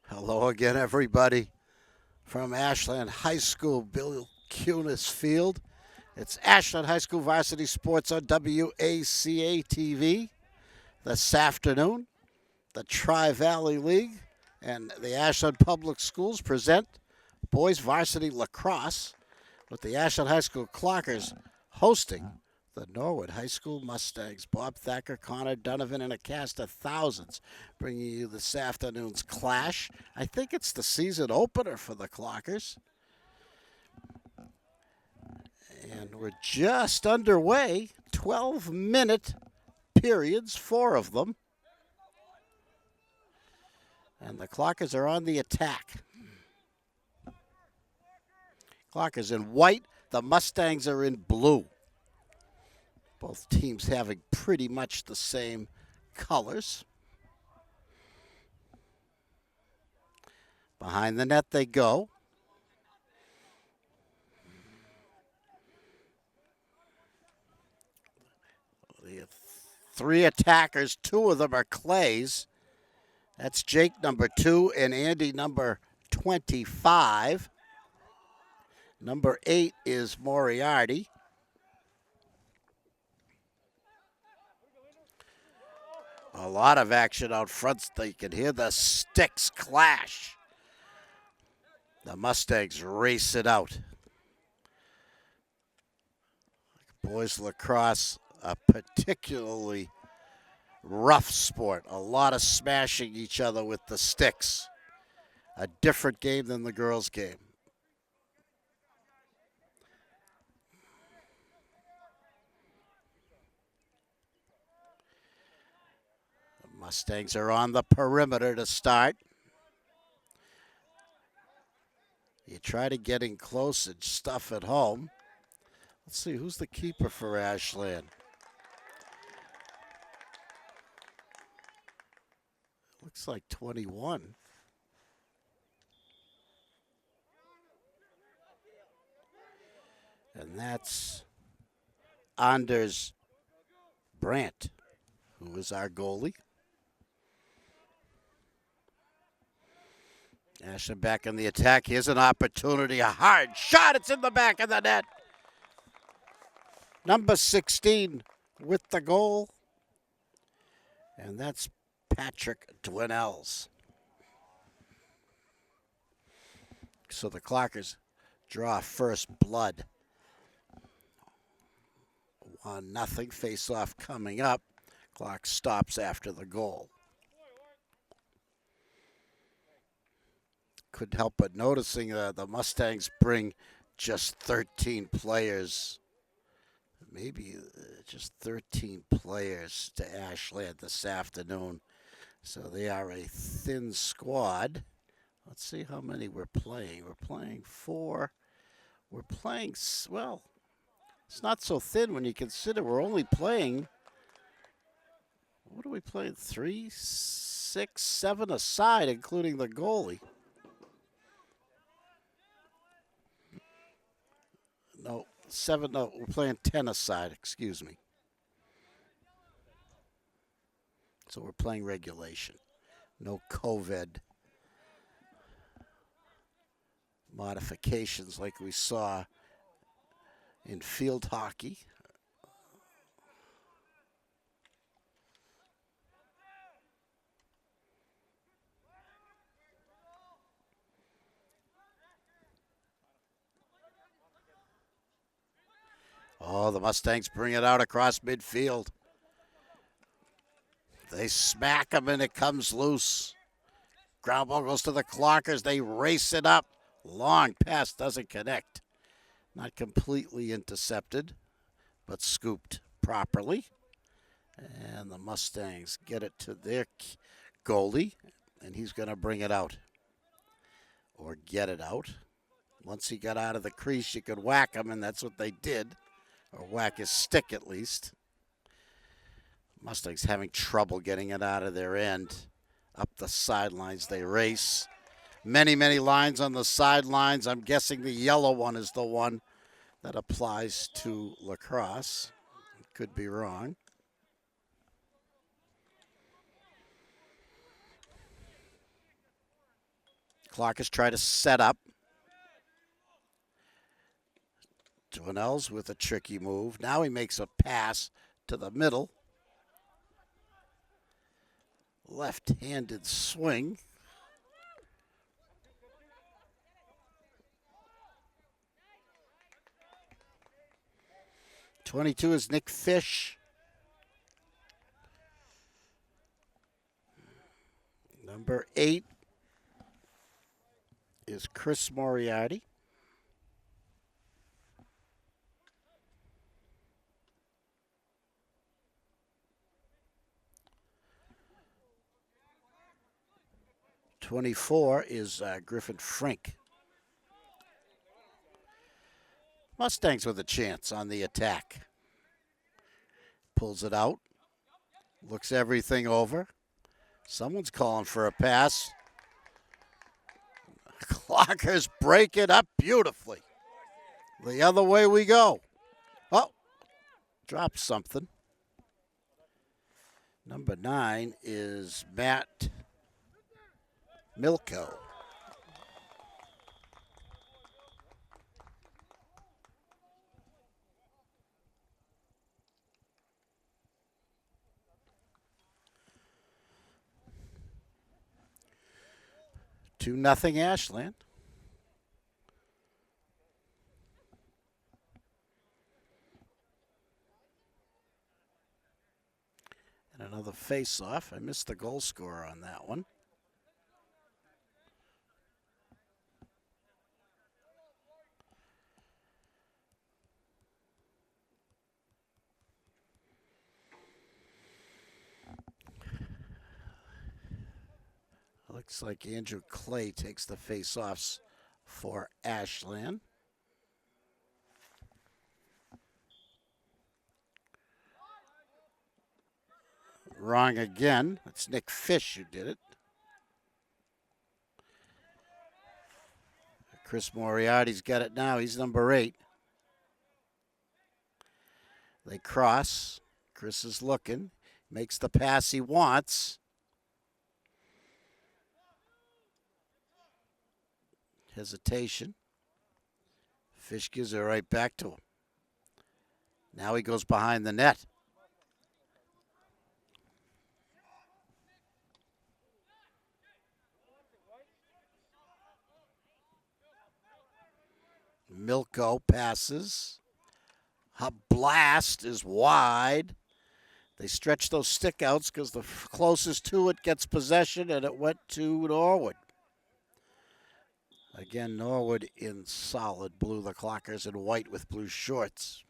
Hello again, everybody, from Ashland High School, Bill Cunis Field. It's Ashland High School Varsity Sports on WACA-TV this afternoon. The Tri-Valley League and the Ashland Public Schools present Boys Varsity Lacrosse with the Ashland High School Clockers hosting the Norwood High School Mustangs. Bob Thacker, Connor Donovan, and a cast of thousands bringing you this afternoon's clash. I think it's the season opener for the Clockers. And we're just underway. 12-minute periods, 4 of them. And the Clockers are on the attack. Clockers in white. The Mustangs are in blue. Both teams having pretty much the same colors. Behind the net they go. We have 3 attackers. 2 of them are Clays. That's Jake, number 2, and Andy, number 25. Number 8 is Moriarty. A lot of action out front. You can hear the sticks clash. The Mustangs race it out. Boys lacrosse, a particularly rough sport. A lot of smashing each other with the sticks. A different game than the girls' game. Mustangs are on the perimeter to start. You try to get in close and stuff at home. Let's see, who's the keeper for Ashland? Looks like 21. And that's Anders Brandt, who is our goalie. Ashland back in the attack. Here's an opportunity. A hard shot. It's in the back of the net. Number 16 with the goal. And that's Patrick Dwinells. So the Clockers draw first blood. 1-0. Face-off coming up. Clock stops after the goal. Couldn't help but noticing the Mustangs bring just 13 players, maybe just 13 players to Ashland this afternoon. So they are a thin squad. Let's see how many we're playing. We're playing 4. We're playing, well, it's not so thin when you consider we're only playing, what are we playing, 3, 6, 7 aside, including the goalie. No, 7, no, we're playing 10 aside, excuse me. So we're playing regulation. No COVID modifications like we saw in field hockey. Oh, the Mustangs bring it out across midfield. They smack him and it comes loose. Ground ball goes to the Clockers. They race it up. Long pass doesn't connect. Not completely intercepted, but scooped properly. And the Mustangs get it to their goalie, and he's going to bring it out. Or get it out. Once he got out of the crease, you could whack him, and that's what they did. Or whack his stick at least. Mustangs having trouble getting it out of their end. Up the sidelines they race. Many, many lines on the sidelines. I'm guessing the yellow one is the one that applies to lacrosse. Could be wrong. Clockers try to set up. Dwinell's with a tricky move. Now he makes a pass to the middle. Left-handed swing. '22 is Nick Fish. Number 8 is Chris Moriarty. '24 is Griffin Frink. Mustangs with a chance on the attack. Pulls it out. Looks everything over. Someone's calling for a pass. Clockers break it up beautifully. The other way we go. Oh, dropped something. Number 9 is Matt Milko. Two nothing Ashland. And another face-off. I missed the goal scorer on that one. Looks like Andrew Clay takes the face-offs for Ashland. Wrong again. It's Nick Fish who did it. Chris Moriarty's got it now. He's number 8. They cross. Chris is looking. Makes the pass he wants. Hesitation. Fish gives it right back to him. Now he goes behind the net. Milko passes. A blast is wide. They stretch those stick outs because the closest to it gets possession, and it went to Norwood. Again, Norwood in solid blue. The Clockers in white with blue shorts.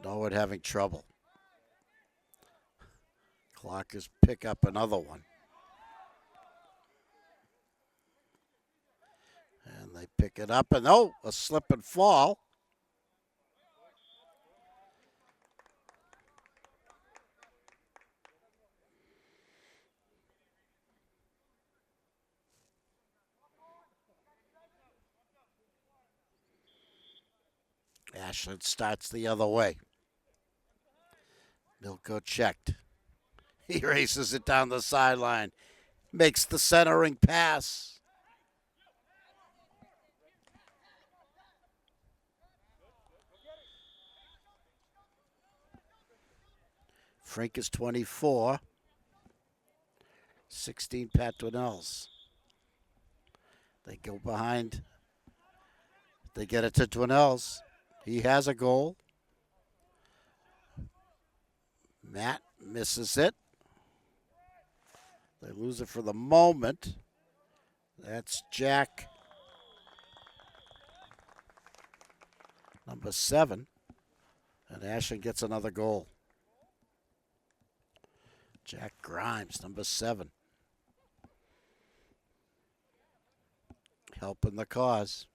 Norwood having trouble. Clockers pick up another one. And they pick it up, and oh, a slip and fall. Ashland starts the other way. Milko checked. He races it down the sideline. Makes the centering pass. Frink is 24. 16 Pat Dwinell's. They go behind. They get it to Dwinell's. He has a goal. Matt misses it. They lose it for the moment. That's Jack, number 7. And Ashland gets another goal. Jack Grimes, number 7. Helping the cause.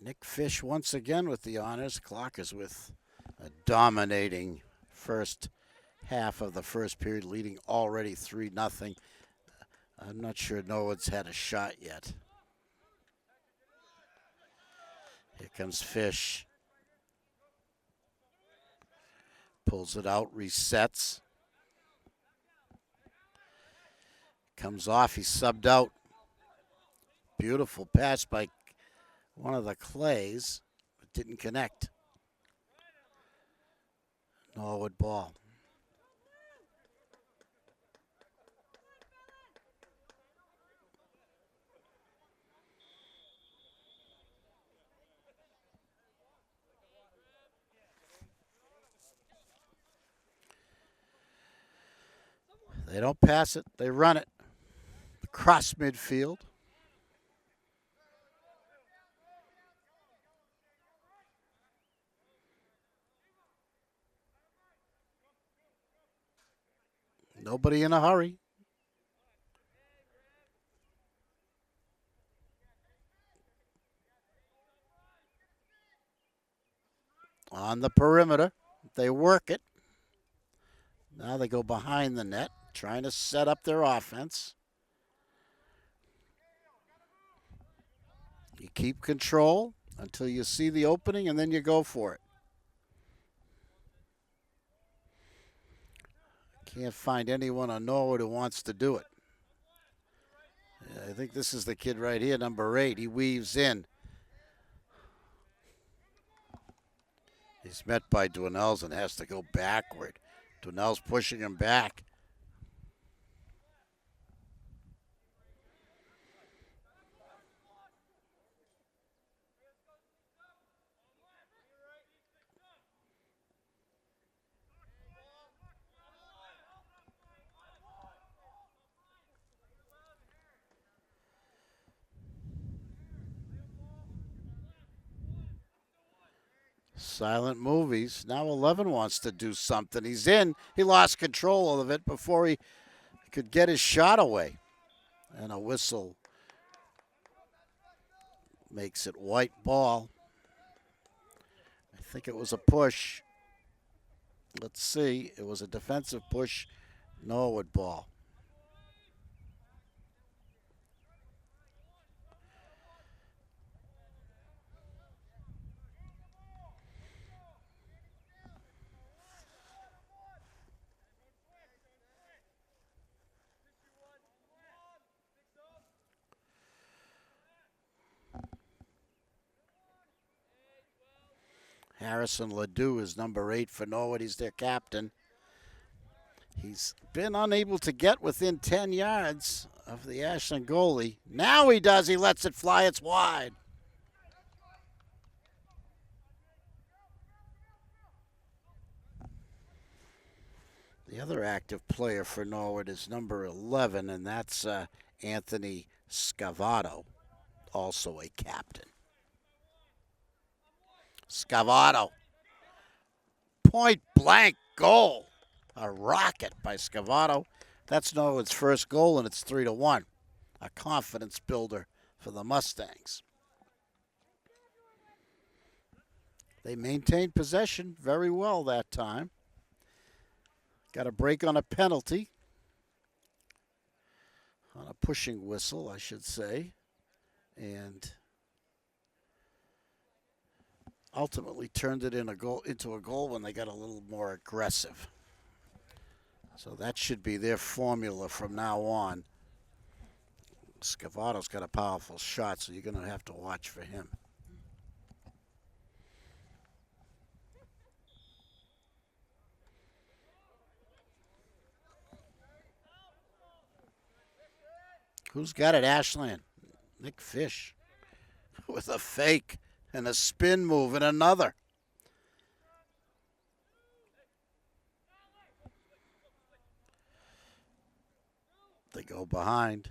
Nick Fish once again with the honors. Clockers with a dominating first half of the first period, leading already 3-0. I'm not sure Norwood's had a shot yet. Here comes Fish. Pulls it out, resets. Comes off, he's subbed out. Beautiful pass by one of the Clays, but didn't connect. Norwood ball. They don't pass it, they run it. Across midfield. Nobody in a hurry. On the perimeter, they work it. Now they go behind the net, trying to set up their offense. You keep control until you see the opening, and then you go for it. Can't find anyone on Norwood who wants to do it. I think this is the kid right here, number 8. He weaves in. He's met by Dwinells and has to go backward. Dwinells pushing him back. Silent movies. Now 11 wants to do something. He's in. He lost control of it before he could get his shot away. And a whistle makes it white ball. I think it was a push. Let's see. It was a defensive push. Norwood ball. Harrison Ledoux is number 8 for Norwood. He's their captain. He's been unable to get within 10 yards of the Ashland goalie. Now he does. He lets it fly. It's wide. The other active player for Norwood is number 11, and that's Anthony Scavato, also a captain. Scavato. Point blank goal. A rocket by Scavato. That's Norwood's first goal, and it's 3-1. A confidence builder for the Mustangs. They maintained possession very well that time. Got a break on a penalty. On a pushing whistle, I should say. And ultimately turned it into a goal when they got a little more aggressive. So that should be their formula from now on. Scavato's got a powerful shot, so you're going to have to watch for him. Who's got it? Ashland. Nick Fish with a fake and a spin move and another. They go behind.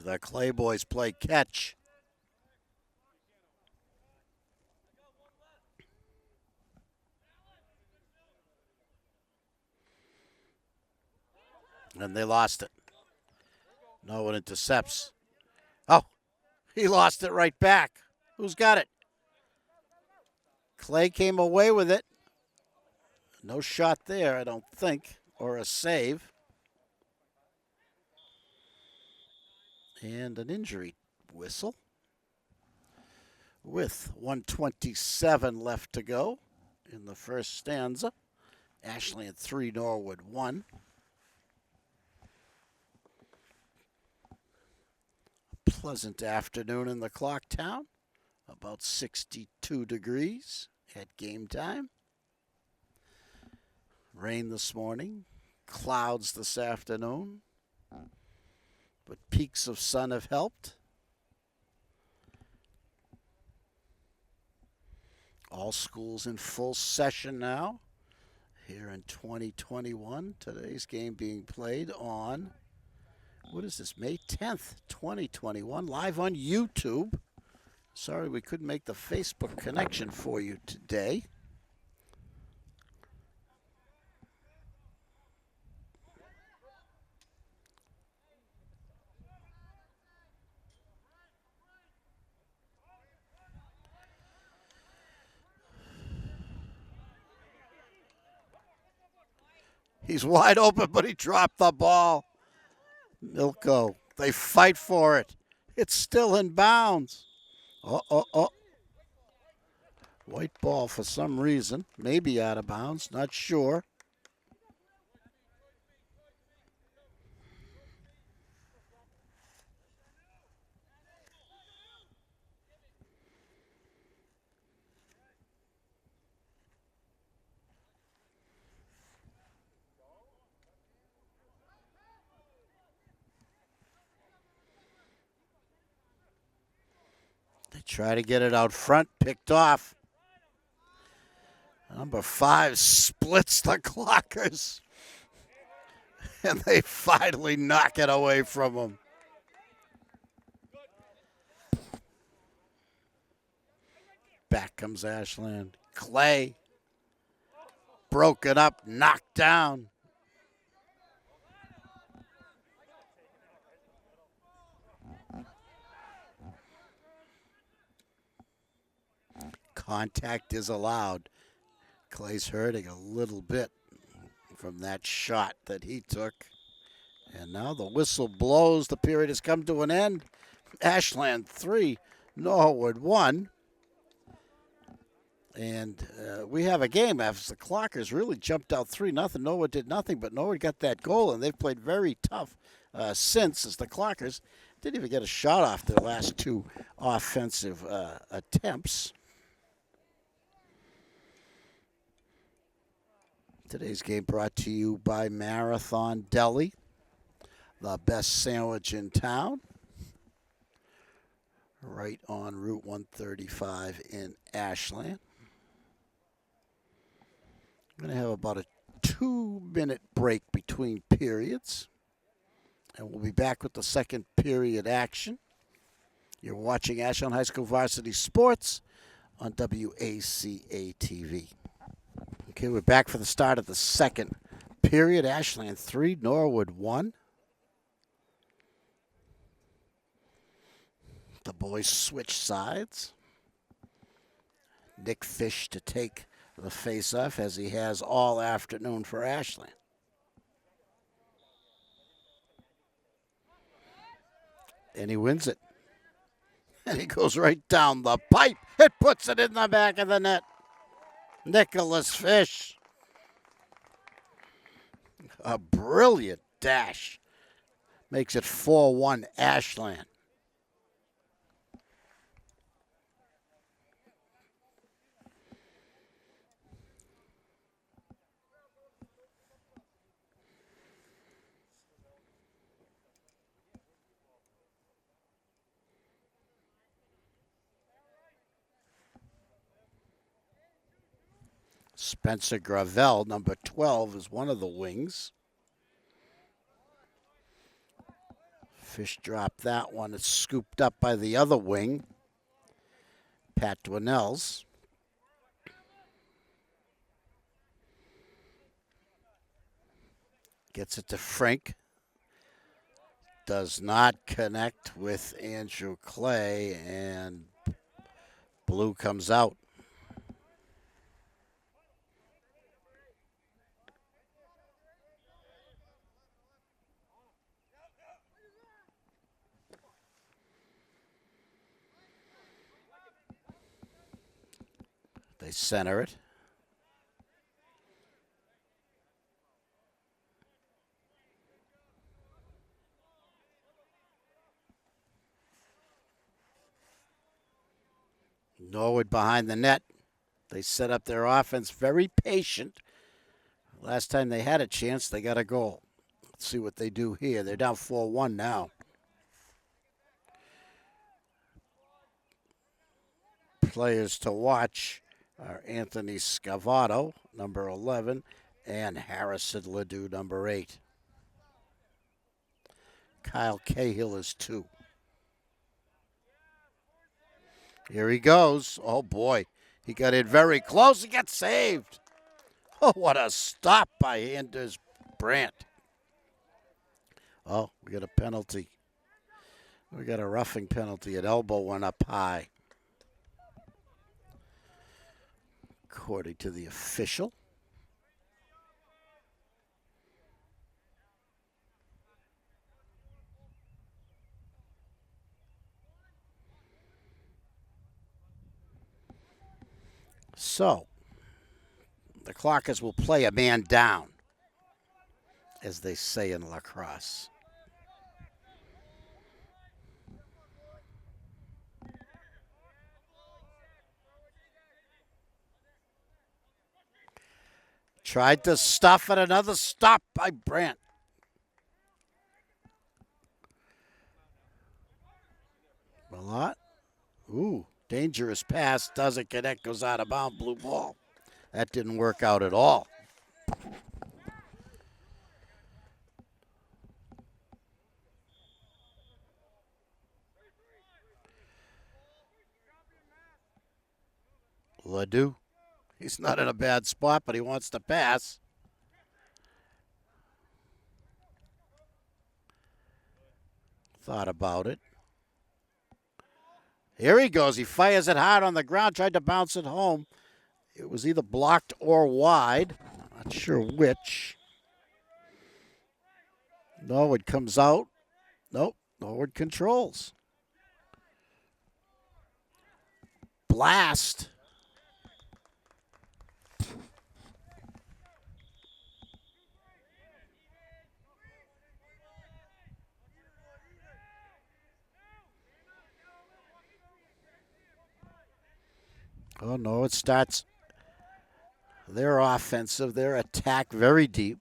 The Clay boys play catch. And they lost it. No one intercepts. Oh, he lost it right back. Who's got it? Clay came away with it. No shot there, I don't think, or a save. And an injury whistle. With 1:27 left to go in the first stanza. Ashland 3, Norwood 1. Pleasant afternoon in the clock town. About 62 degrees at game time. Rain this morning. Clouds this afternoon. But peaks of sun have helped. All schools in full session now here in 2021. Today's game being played on, what is this, May 10th, 2021, live on YouTube. Sorry we couldn't make the Facebook connection for you today. He's wide open, but he dropped the ball. Milko, they fight for it. It's still in bounds. White ball for some reason. Maybe out of bounds, not sure. They try to get it out front, picked off. Number 5 splits the Clockers. And they finally knock it away from him. Back comes Ashland. Clay. Broken up, knocked down. Contact is allowed. Clay's hurting a little bit from that shot that he took. And now the whistle blows. The period has come to an end. Ashland 3, Norwood 1. And we have a game after the Clockers really jumped out 3-0. Norwood did nothing, but Norwood got that goal, and they've played very tough since, as the Clockers didn't even get a shot off their last 2 offensive attempts. Today's game brought to you by Marathon Deli, the best sandwich in town, right on Route 135 in Ashland. I'm going to have about a 2-minute break between periods, and we'll be back with the second period action. You're watching Ashland High School Varsity Sports on WACA-TV. Okay, we're back for the start of the second period. Ashland 3, Norwood 1. The boys switch sides. Nick Fish to take the face-off, as he has all afternoon for Ashland. And he wins it. And he goes right down the pipe. It puts it in the back of the net. Nicholas Fish. A brilliant dash. Makes it 4-1 Ashland. Spencer Gravel, number 12, is one of the wings. Fish dropped that one. It's scooped up by the other wing, Pat Dwinells. Gets it to Frank. Does not connect with Andrew Clay, and blue comes out. They center it. Norwood behind the net. They set up their offense very patient. Last time they had a chance, they got a goal. Let's see what they do here. They're down 4-1 now. Players to watch are Anthony Scavato, number 11, and Harrison Ledoux, number 8. Kyle Cahill is 2. Here he goes. Oh, boy. He got in very close. He got saved. Oh, what a stop by Anders Brandt. Oh, we got a penalty. We got a roughing penalty. An elbow went up high. According to the official. So, the Clockers will play a man down, as they say in lacrosse. Tried to stuff it. Another stop by Brandt. Malott. Ooh, dangerous pass. Doesn't connect. Goes out of bounds. Blue ball. That didn't work out at all. Ledoux. He's not in a bad spot, but he wants to pass. Thought about it. Here he goes. He fires it hard on the ground, tried to bounce it home. It was either blocked or wide. Not sure which. Norwood comes out. Nope. Norwood controls. Blast. Oh, no, it starts their offensive, their attack very deep.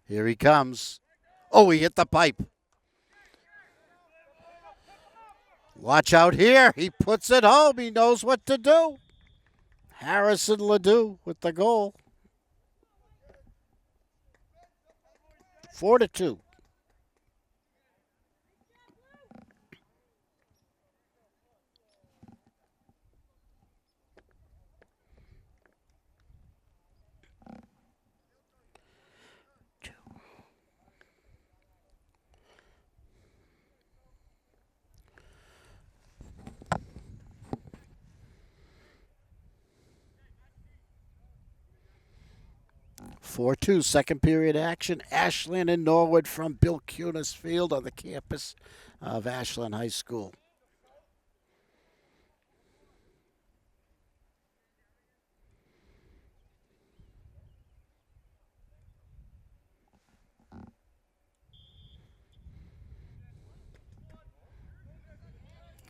Here he comes. Oh, he hit the pipe. Watch out here. He puts it home. He knows what to do. Harrison Ledoux with the goal. 4-2. Second period action. Ashland and Norwood from Bill Kunis Field on the campus of Ashland High School.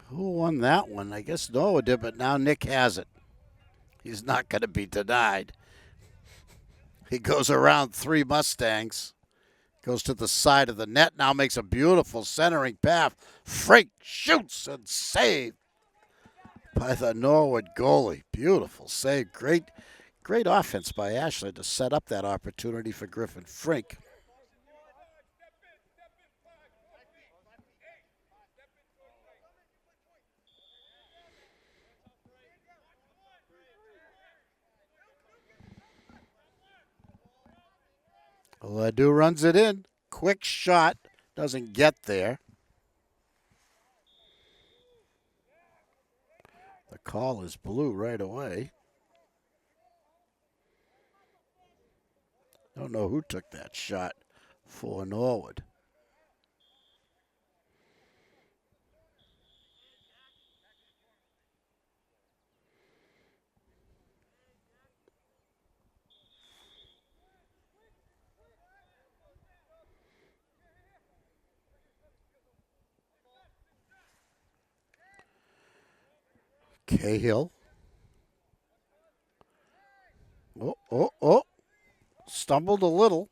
Who won that one? I guess Norwood did, but now Nick has it. He's not going to be denied. He goes around 3 Mustangs. Goes to the side of the net. Now makes a beautiful centering pass. Frink shoots and saved by the Norwood goalie. Beautiful save. Great offense by Ashland to set up that opportunity for Griffin Frink. Ledoux runs it in. Quick shot. Doesn't get there. The call is blue right away. Don't know who took that shot for Norwood. Cahill. Oh. Stumbled a little.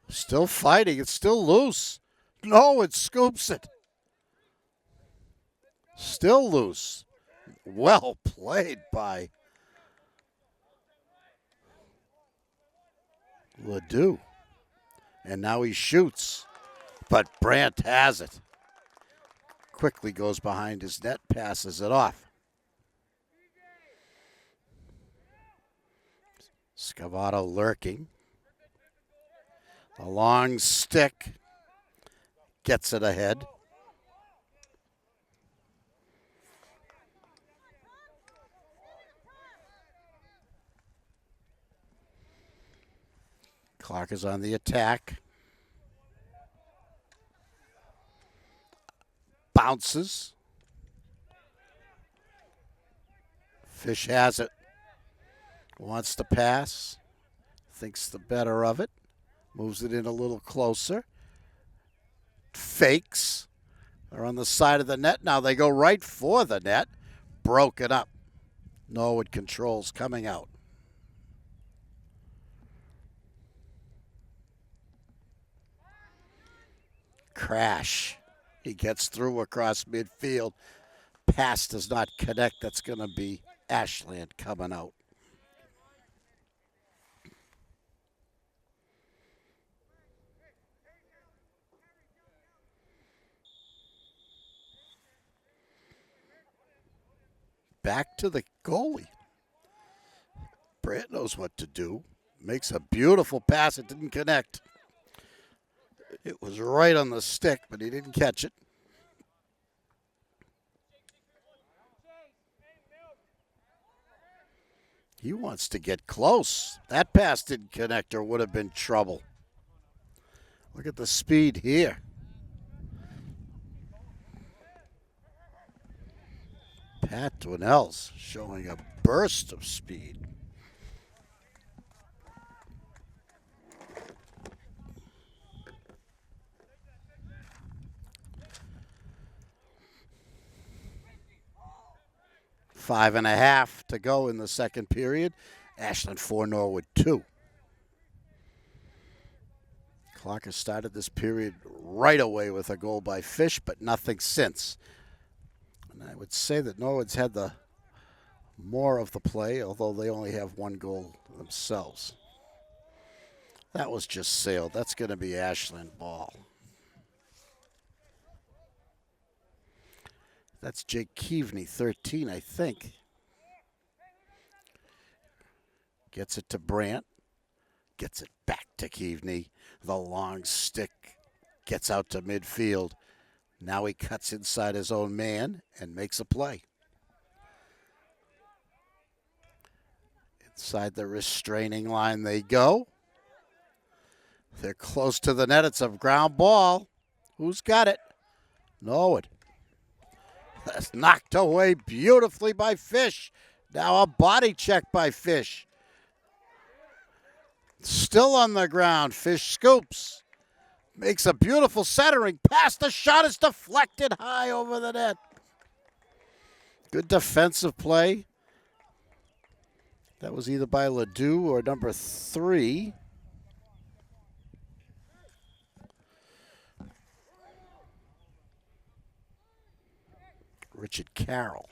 Still fighting. It's still loose. No, it scoops it. Still loose. Well played by Ledoux. And now he shoots. But Brandt has it. Quickly goes behind his net, passes it off. Scavato lurking. A long stick. Gets it ahead. Clark is on the attack. Bounces. Fish has it. Wants to pass. Thinks the better of it. Moves it in a little closer. Fakes. They're on the side of the net. Now they go right for the net. Broken up. Norwood controls coming out. Crash. He gets through across midfield. Pass does not connect. That's going to be Ashland coming out. Back to the goalie. Brandt knows what to do. Makes a beautiful pass. It didn't connect. It was right on the stick, but he didn't catch it. He wants to get close. That pass didn't connect or would have been trouble. Look at the speed here. Pat Dwinell's showing a burst of speed. Five and a half to go in the second period. Ashland 4, Norwood 2. Clark has started this period right away with a goal by Fish, but nothing since. And I would say that Norwood's had the more of the play, although they only have one goal themselves. That was just sailed. That's going to be Ashland ball. That's Jake Keaveney, 13, I think. Gets it to Brandt. Gets it back to Keaveney. The long stick gets out to midfield. Now he cuts inside his own man and makes a play. Inside the restraining line they go. They're close to the net. It's a ground ball. Who's got it? Norwood. That's knocked away beautifully by Fish. Now a body check by Fish. Still on the ground. Fish scoops. Makes a beautiful centering pass. The shot is deflected high over the net. Good defensive play. That was either by Ledoux or number 3. Richard Carroll.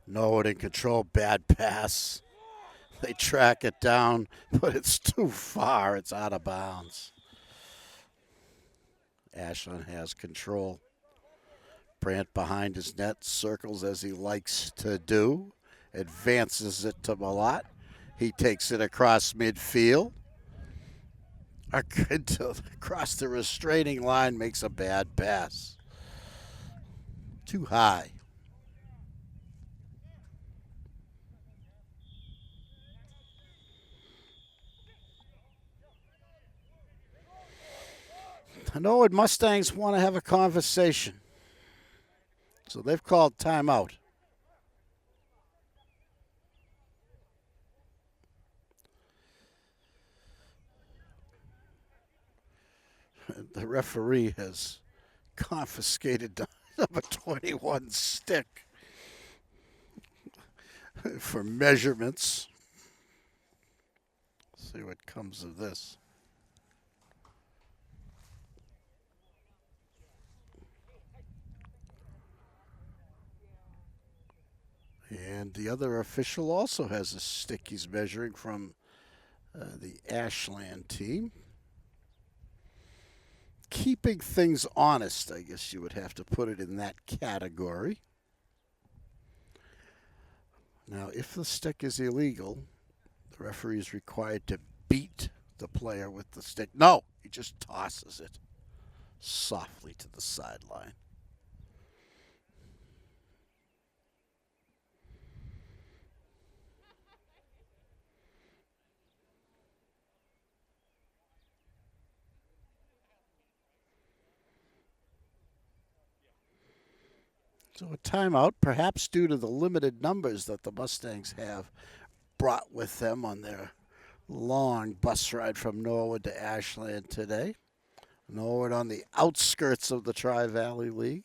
Norwood in control, bad pass. They track it down, but it's too far. It's out of bounds. Ashland has control. Brandt behind his net, circles as he likes to do. Advances it to Malott. He takes it across midfield. Across the restraining line, makes a bad pass. Too high. I know Mustangs want to have a conversation. So they've called timeout. The referee has confiscated the number 21 stick for measurements. Let's see what comes of this. And the other official also has a stick he's measuring from the Ashland team. Keeping things honest, I guess you would have to put it in that category. Now, if the stick is illegal, the referee is required to beat the player with the stick. No, he just tosses it softly to the sideline. So a timeout, perhaps due to the limited numbers that the Mustangs have brought with them on their long bus ride from Norwood to Ashland today. Norwood on the outskirts of the Tri-Valley League.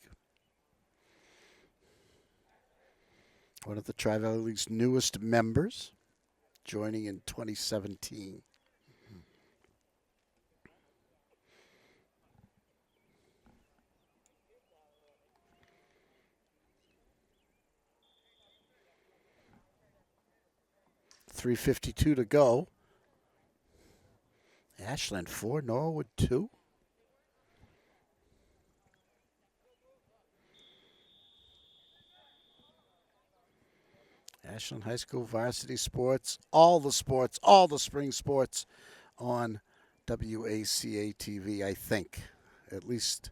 One of the Tri-Valley League's newest members, joining in 2017. .352 to go. Ashland 4, Norwood 2. Ashland High School Varsity Sports, all the spring sports on WACA-TV, I think. At least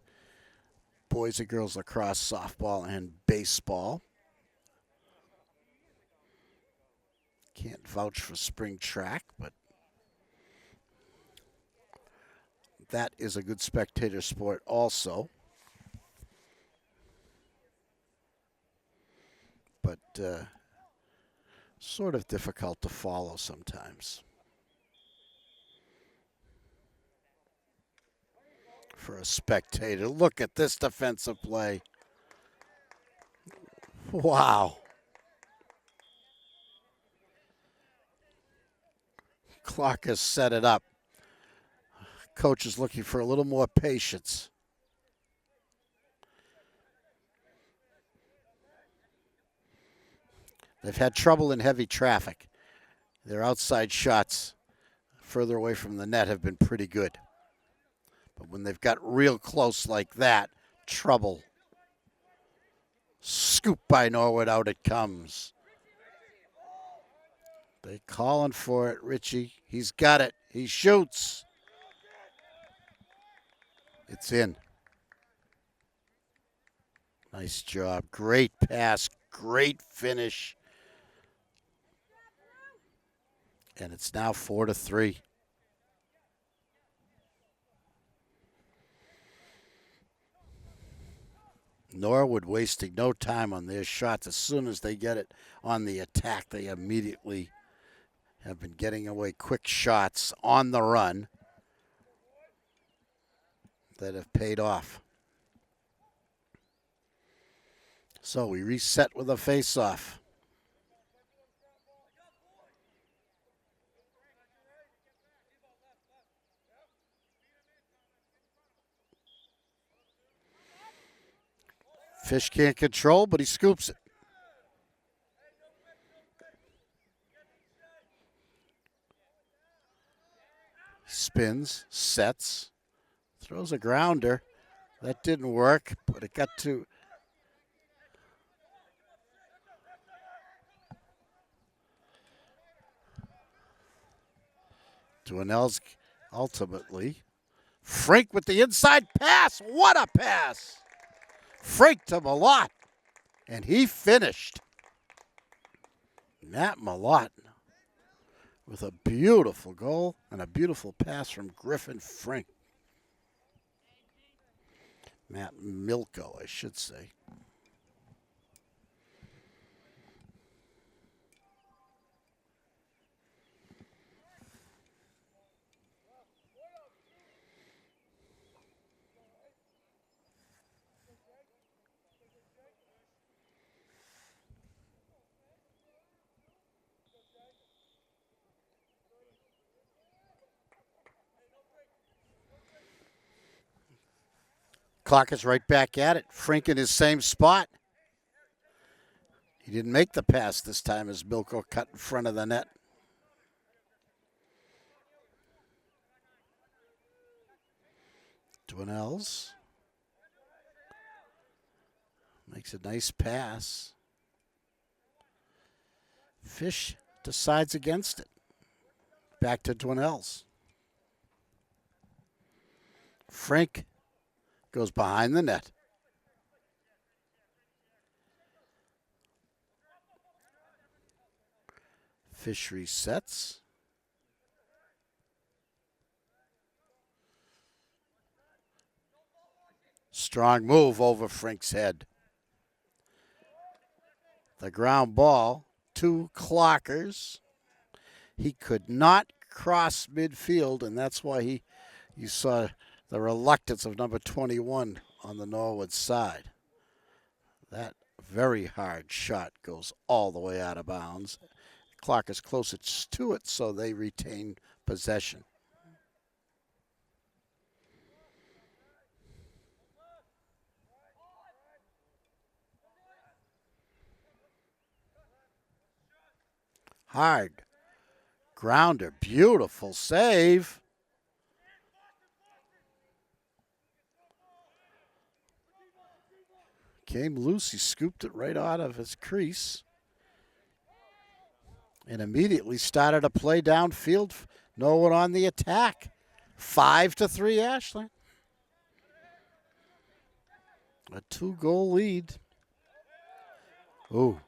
boys and girls lacrosse, softball, and baseball. Can't vouch for spring track, but that is a good spectator sport also. But sort of difficult to follow sometimes. For a spectator, look at this defensive play. Wow. Clark has set it up. Coach is looking for a little more patience. They've had trouble in heavy traffic. Their outside shots further away from the net have been pretty good. But when they've got real close like that, trouble. Scoop by Norwood, out it comes. They calling for it, Richie. He's got it. He shoots. It's in. Nice job. Great pass. Great finish. And it's now 4-3. Norwood wasting no time on their shots. As soon as they get it on the attack, they immediately have been getting away quick shots on the run that have paid off. So we reset with a face-off. Fish can't control, but he scoops it. Spins, sets, throws a grounder. That didn't work, but it got to Dwinell's ultimately. Frank with the inside pass. What a pass! Frank to Malott, and he finished. Matt Malott with a beautiful goal and a beautiful pass from Griffin Frank. Matt Milko, I should say. Clock is right back at it. Frink in his same spot. He didn't make the pass this time as Milko cut in front of the net. Dwinells makes a nice pass. Fish decides against it. Back to Dwinells. Frink goes behind the net. Fish resets. Strong move over Frink's head. The ground ball, 2 clockers. He could not cross midfield, and that's why you saw the reluctance of number 21 on the Norwood side. That very hard shot goes all the way out of bounds. Clock is closest to it, so they retain possession. Hard grounder, beautiful save. Came loose, he scooped it right out of his crease. And immediately started a play downfield. Norwood on the attack. 5-3 Ashland. A 2-goal lead. Ooh.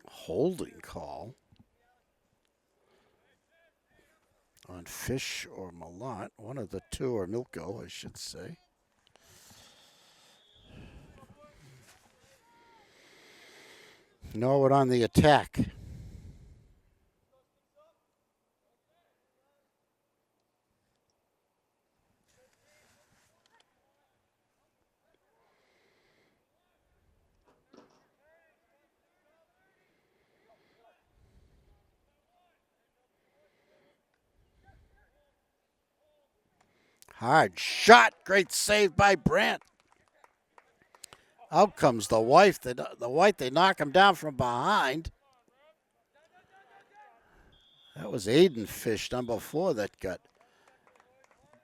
Holding call on Fish or Malott. One of the two, or Milko, I should say. Norwood on the attack. Hard shot. Great save by Brandt. Out comes the wife. They knock him down from behind. That was Aiden Fish, number 4, that got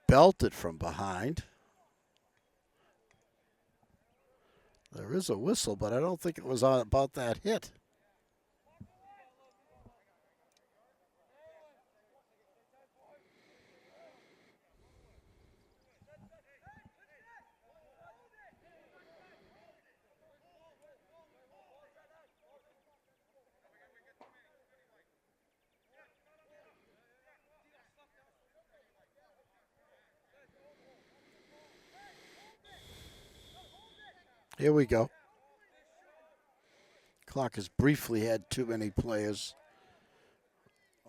belted from behind. There is a whistle, but I don't think it was about that hit. Here we go. Clock has briefly had too many players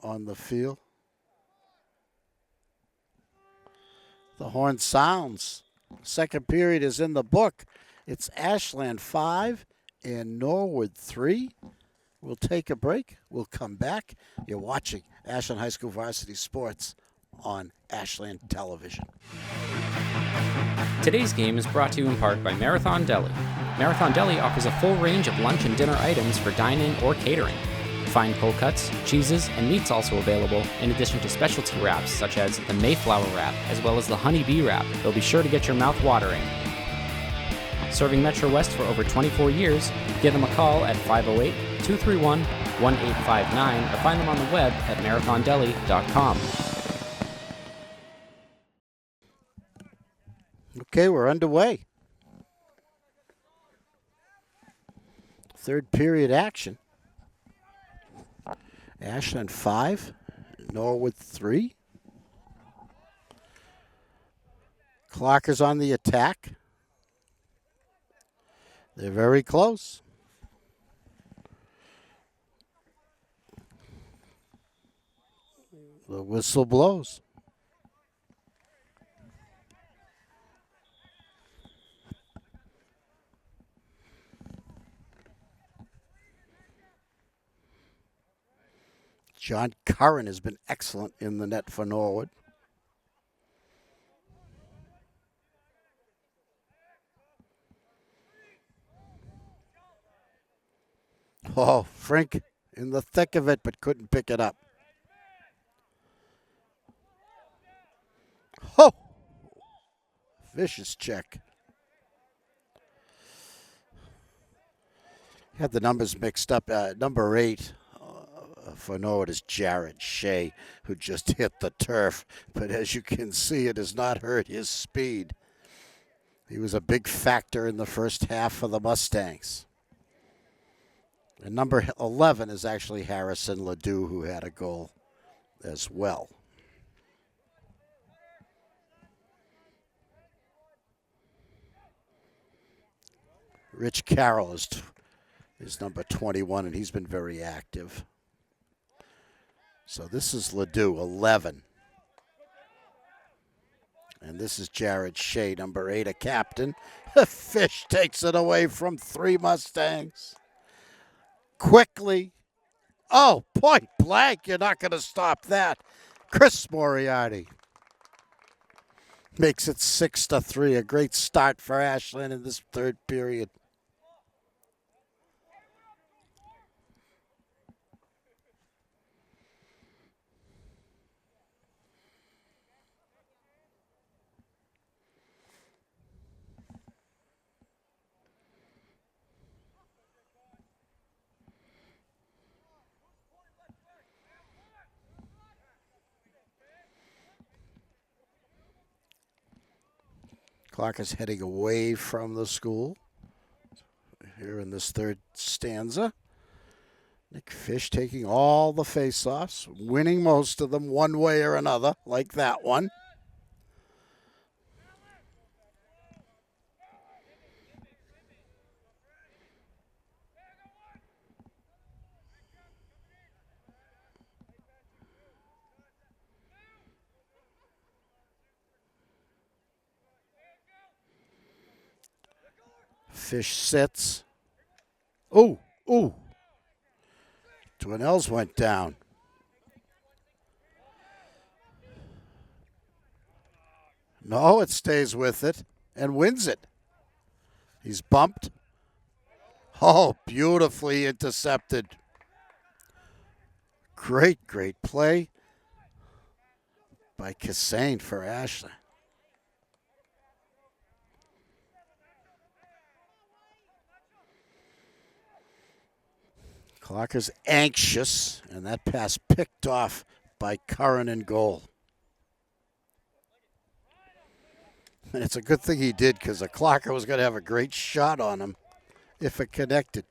on the field. The horn sounds. Second period is in the book. It's Ashland 5 and Norwood 3. We'll take a break. We'll come back. You're watching Ashland High School Varsity Sports on Ashland Television. Today's game is brought to you in part by Marathon Deli. Marathon Deli offers a full range of lunch and dinner items for dine-in or catering. Fine cold cuts, cheeses, and meats also available, in addition to specialty wraps such as the Mayflower wrap, as well as the Honey Bee wrap. They'll be sure to get your mouth watering. Serving Metro West for over 24 years, give them a call at 508-231-1859 or find them on the web at marathondeli.com. Okay, we're underway. Third period action. Ashland 5, Norwood 3. Clockers on the attack. They're very close. The whistle blows. John Curran has been excellent in the net for Norwood. Oh, Frink in the thick of it, but couldn't pick it up. Oh, vicious check. Had the numbers mixed up. Number 8 for Norwood is Jared Shea, who just hit the turf. But as you can see, it has not hurt his speed. He was a big factor in the first half for the Mustangs. And number 11 is actually Harrison Ledoux, who had a goal as well. Rich Carroll is number 21, and he's been very active. So this is Ledoux, 11. And this is Jared Shea, number 8, a captain. Fish takes it away from 3 Mustangs. Quickly. Oh, point blank. You're not going to stop that. Chris Moriarty makes it 6-3. A great start for Ashland in this third period. Clark is heading away from the school here in this third stanza. Nick Fish taking all the face-offs, winning most of them one way or another, like that one. Fish sits. Ooh, ooh. Dwinells went down. No, it stays with it and wins it. He's bumped. Oh, beautifully intercepted. Great, great play by Cassane for Ashland. Clarker's anxious, and that pass picked off by Curran in goal. And it's a good thing he did, because Clarker was going to have a great shot on him if it connected.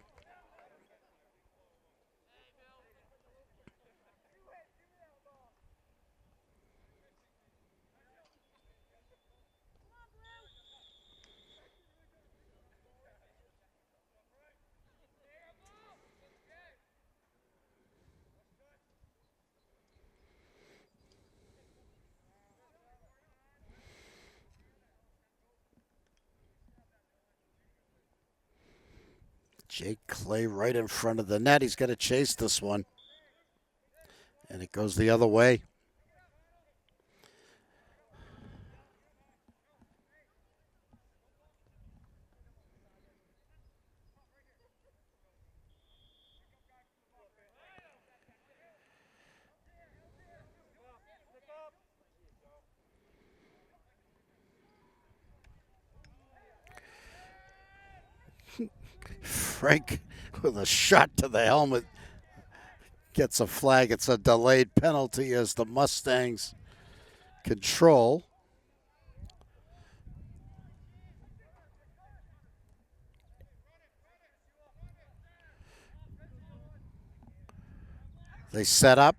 Jake Clay right in front of the net. He's got to chase this one. And it goes the other way. Frank with a shot to the helmet gets a flag. It's a delayed penalty as the Mustangs control. They set up.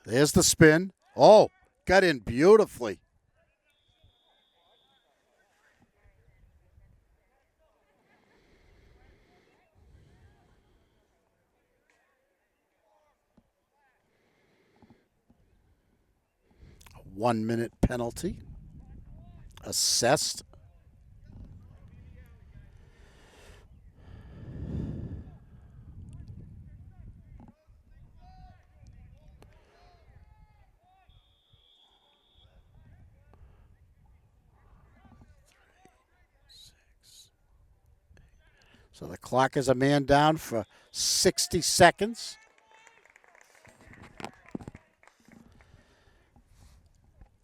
There's the spin. Oh, got in beautifully. A 1-minute penalty assessed. So the clock is a man down for 60 seconds.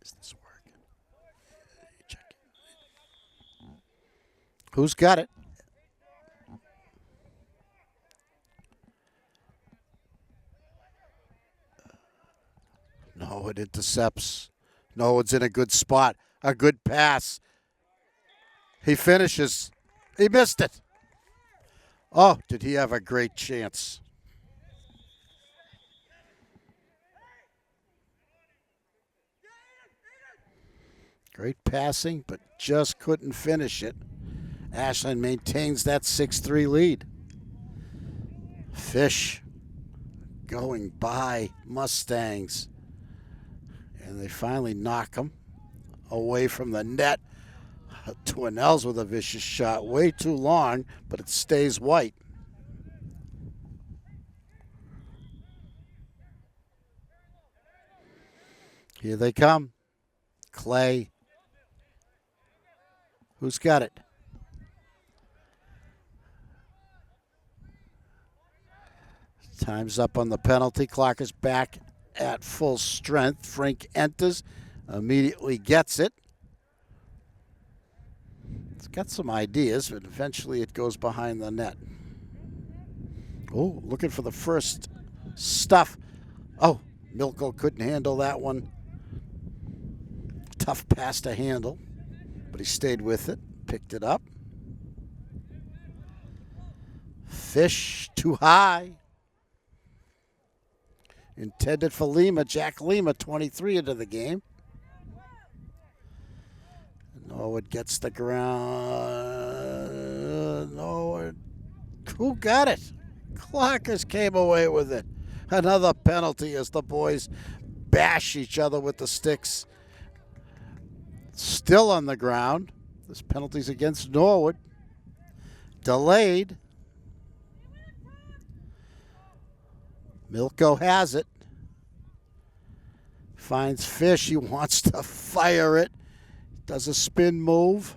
Is this working? Check it. Who's got it? No, it intercepts. Norwood's in a good spot. A good pass. He finishes. He missed it. Oh, did he have a great chance? Great passing, but just couldn't finish it. Ashland maintains that 6-3 lead. Fish going by Mustangs. And they finally knock him away from the net. Twinells with a vicious shot. Way too long, but it stays white. Here they come. Clay. Who's got it? Time's up on the penalty. Clock is back at full strength. Frank enters, immediately gets it. It's got some ideas, but eventually it goes behind the net. Oh, looking for the first stuff. Oh, Milko couldn't handle that one. Tough pass to handle, but he stayed with it, picked it up. Fish too high. Intended for Lima. Jack Lima, 23 into the game. Norwood gets the ground. Norwood. Who got it? Clockers came away with it. Another penalty as the boys bash each other with the sticks. Still on the ground. This penalty's against Norwood. Delayed. Milko has it. Finds Fish. He wants to fire it. Does a spin move.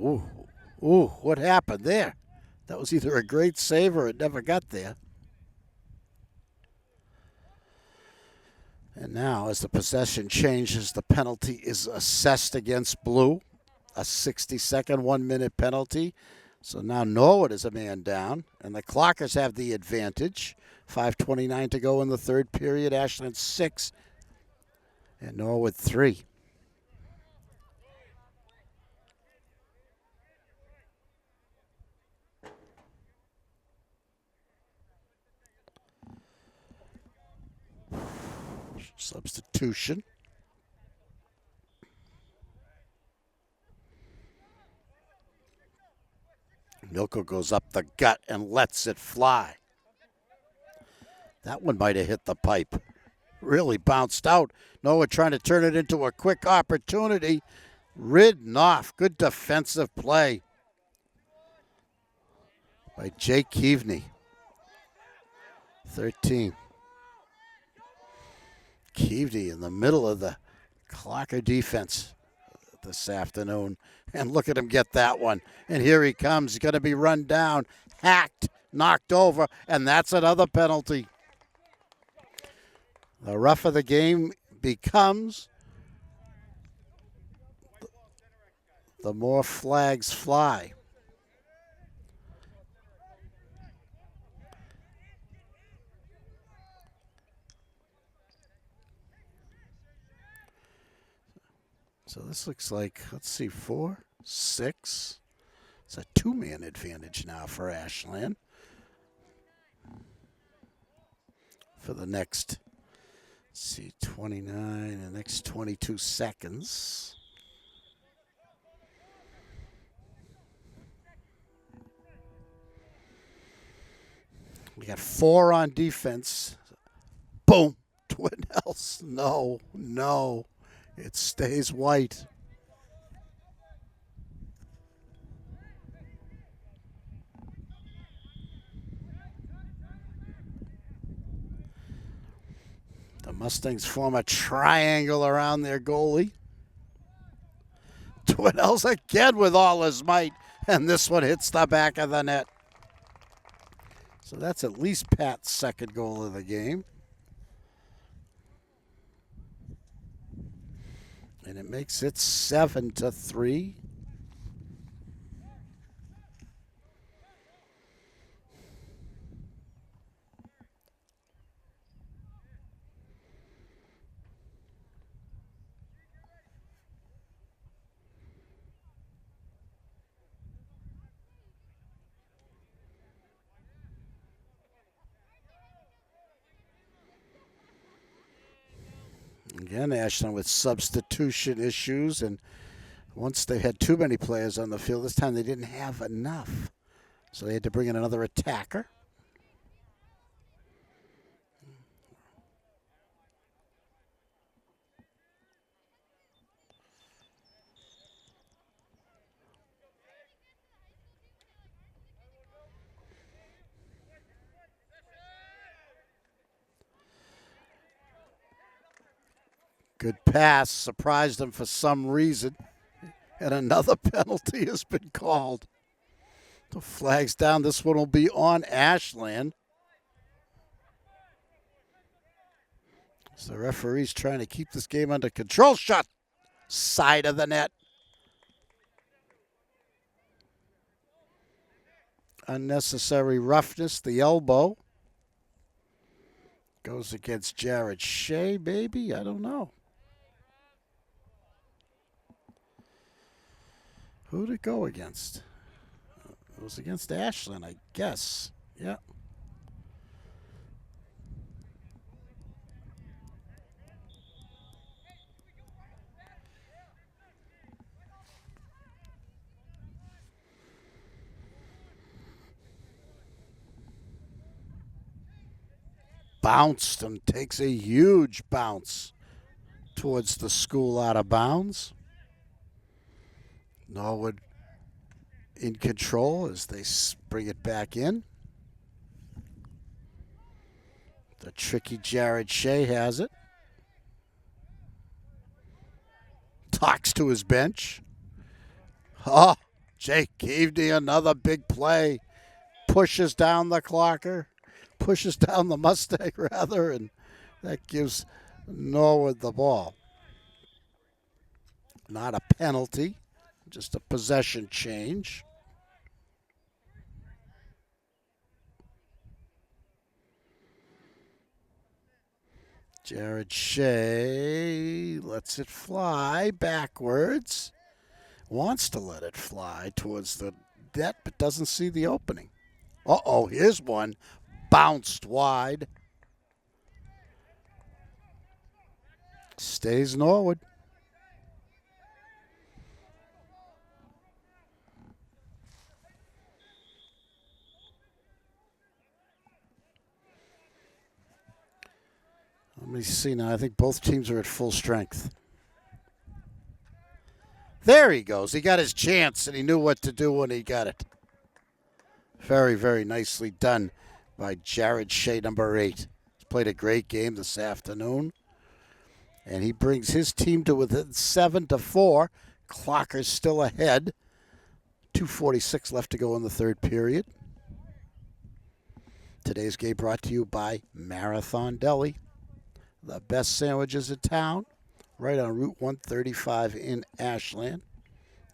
Ooh, what happened there? That was either a great save or it never got there. And now, as the possession changes, the penalty is assessed against Blue. A 60-second, 1-minute penalty. So now Norwood is a man down, and the Clockers have the advantage. 5:29 to go in the third period. Ashland 6 and Norwood 3. Substitution. Milko goes up the gut and lets it fly. That one might have hit the pipe. Really bounced out. Norwood trying to turn it into a quick opportunity. Ridden off. Good defensive play by Jake Keaveney. 13. Keaveney in the middle of the Clocker defense this afternoon. And look at him get that one. And here he comes. He's going to be run down, hacked, knocked over, and that's another penalty. The rougher the game becomes, the more flags fly. So this looks like, let's see, 4, 6. It's a 2-man advantage now for Ashland. For the next, let's see, 29, the next 22 seconds. We got 4 on defense. Boom. Twinells. No. It stays white. The Mustangs form a triangle around their goalie. Twiddles again with all his might, and this one hits the back of the net. So that's at least Pat's second goal of the game. And it makes it 7-3. Again, Ashland with substitution issues, and once they had too many players on the field, this time they didn't have enough. So they had to bring in another attacker. Good pass, surprised them for some reason, and another penalty has been called. The flag's down. This one will be on Ashland. So the referee's trying to keep this game under control. Shot side of the net. Unnecessary roughness, the elbow. Goes against Jared Shea, maybe? I don't know. Who'd it go against? It was against Ashland, I guess. Yeah. Bounced and takes a huge bounce towards the school out of bounds. Norwood in control as they bring it back in. The tricky Jared Shea has it. Talks to his bench. Oh, Jake Keavney, another big play. Pushes down the clocker. Pushes down the Mustang, rather, and that gives Norwood the ball. Not a penalty, just a possession change. Jared Shea lets it fly backwards. Wants to let it fly towards the net, but doesn't see the opening. Uh-oh, here's one. Bounced wide. Stays Norwood. Let me see now. I think both teams are at full strength. There he goes. He got his chance, and he knew what to do when he got it. Very, very nicely done by Jared Shea, number 8. He's played a great game this afternoon. And he brings his team to within 7-4. Clocker's still ahead. 2:46 left to go in the third period. Today's game brought to you by Marathon Deli. The best sandwiches in town, right on Route 135 in Ashland.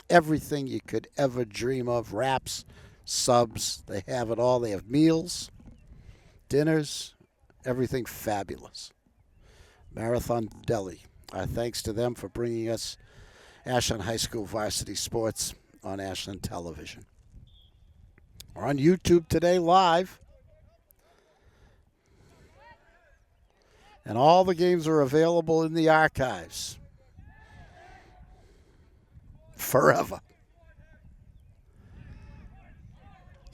Everything you could ever dream of. Wraps, subs, they have it all. They have meals, dinners, everything fabulous. Marathon Deli. Our thanks to them for bringing us Ashland High School Varsity Sports on Ashland Television. We're on YouTube today live. And all the games are available in the archives. Forever.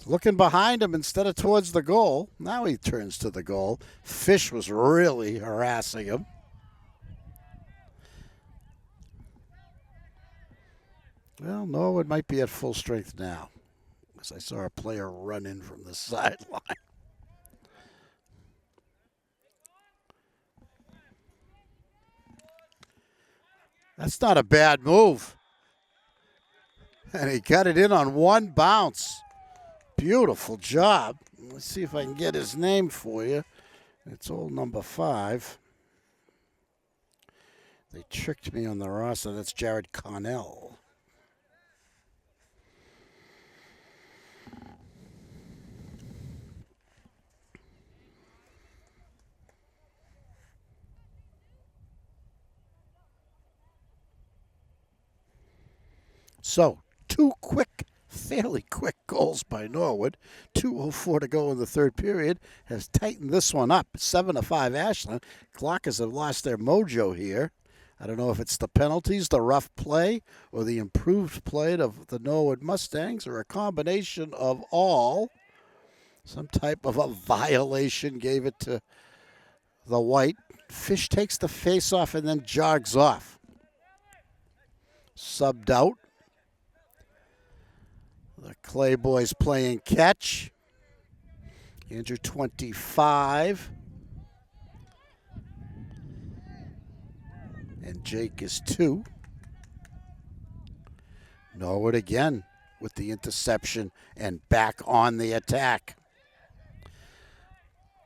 Looking behind him instead of towards the goal. Now he turns to the goal. Fish was really harassing him. Well, Norwood might be at full strength now, because I saw a player run in from the sideline. That's not a bad move. And he got it in on one bounce. Beautiful job. Let's see if I can get his name for you. It's old number 5. They tricked me on the roster. That's Jared Connell. So, 2 fairly quick goals by Norwood. 2:04 to go in the third period has tightened this one up. 7-5 Ashland. Clockers have lost their mojo here. I don't know if it's the penalties, the rough play, or the improved play of the Norwood Mustangs, or a combination of all. Some type of a violation gave it to the white. Fish takes the face off and then jogs off. Subbed out. The Clay boys playing catch. Andrew 25. And Jake is 2. Norwood again with the interception and back on the attack.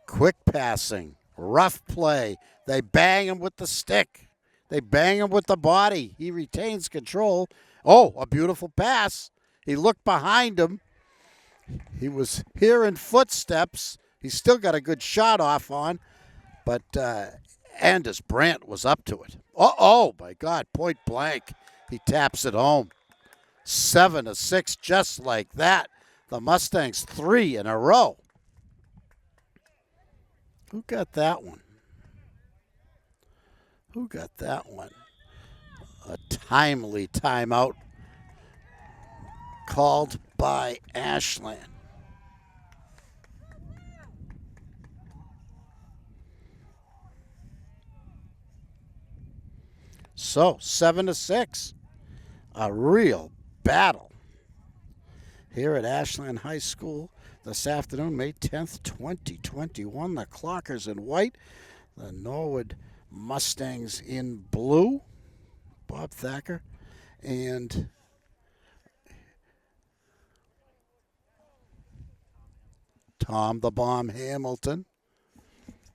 Quick passing, rough play. They bang him with the stick. They bang him with the body. He retains control. Oh, a beautiful pass. He looked behind him. He was hearing footsteps. He's still got a good shot off on, but Anders Brandt was up to it. Oh, my God, point blank. He taps it home. 7-6, just like that. The Mustangs 3 in a row. Who got that one? Who got that one? A timely timeout called by Ashland. So, 7-6. A real battle here at Ashland High School this afternoon, May 10th, 2021. The Clockers in white, the Norwood Mustangs in blue. Bob Thacker and Tom the Bomb Hamilton.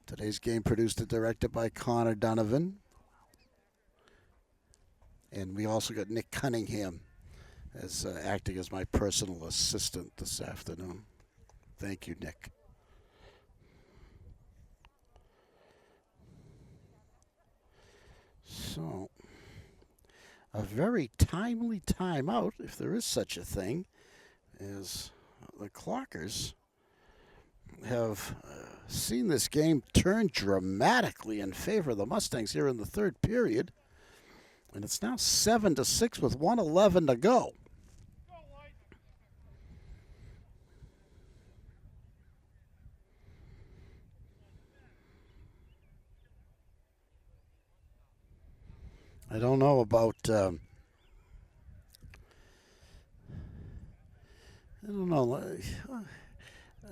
Today's game produced and directed by Connor Donovan. And we also got Nick Cunningham as acting as my personal assistant this afternoon. Thank you, Nick. So, a very timely timeout, if there is such a thing, as the Clockers have seen this game turn dramatically in favor of the Mustangs here in the third period. And it's now 7-6 with 1:11 to go. I don't know about. I don't know.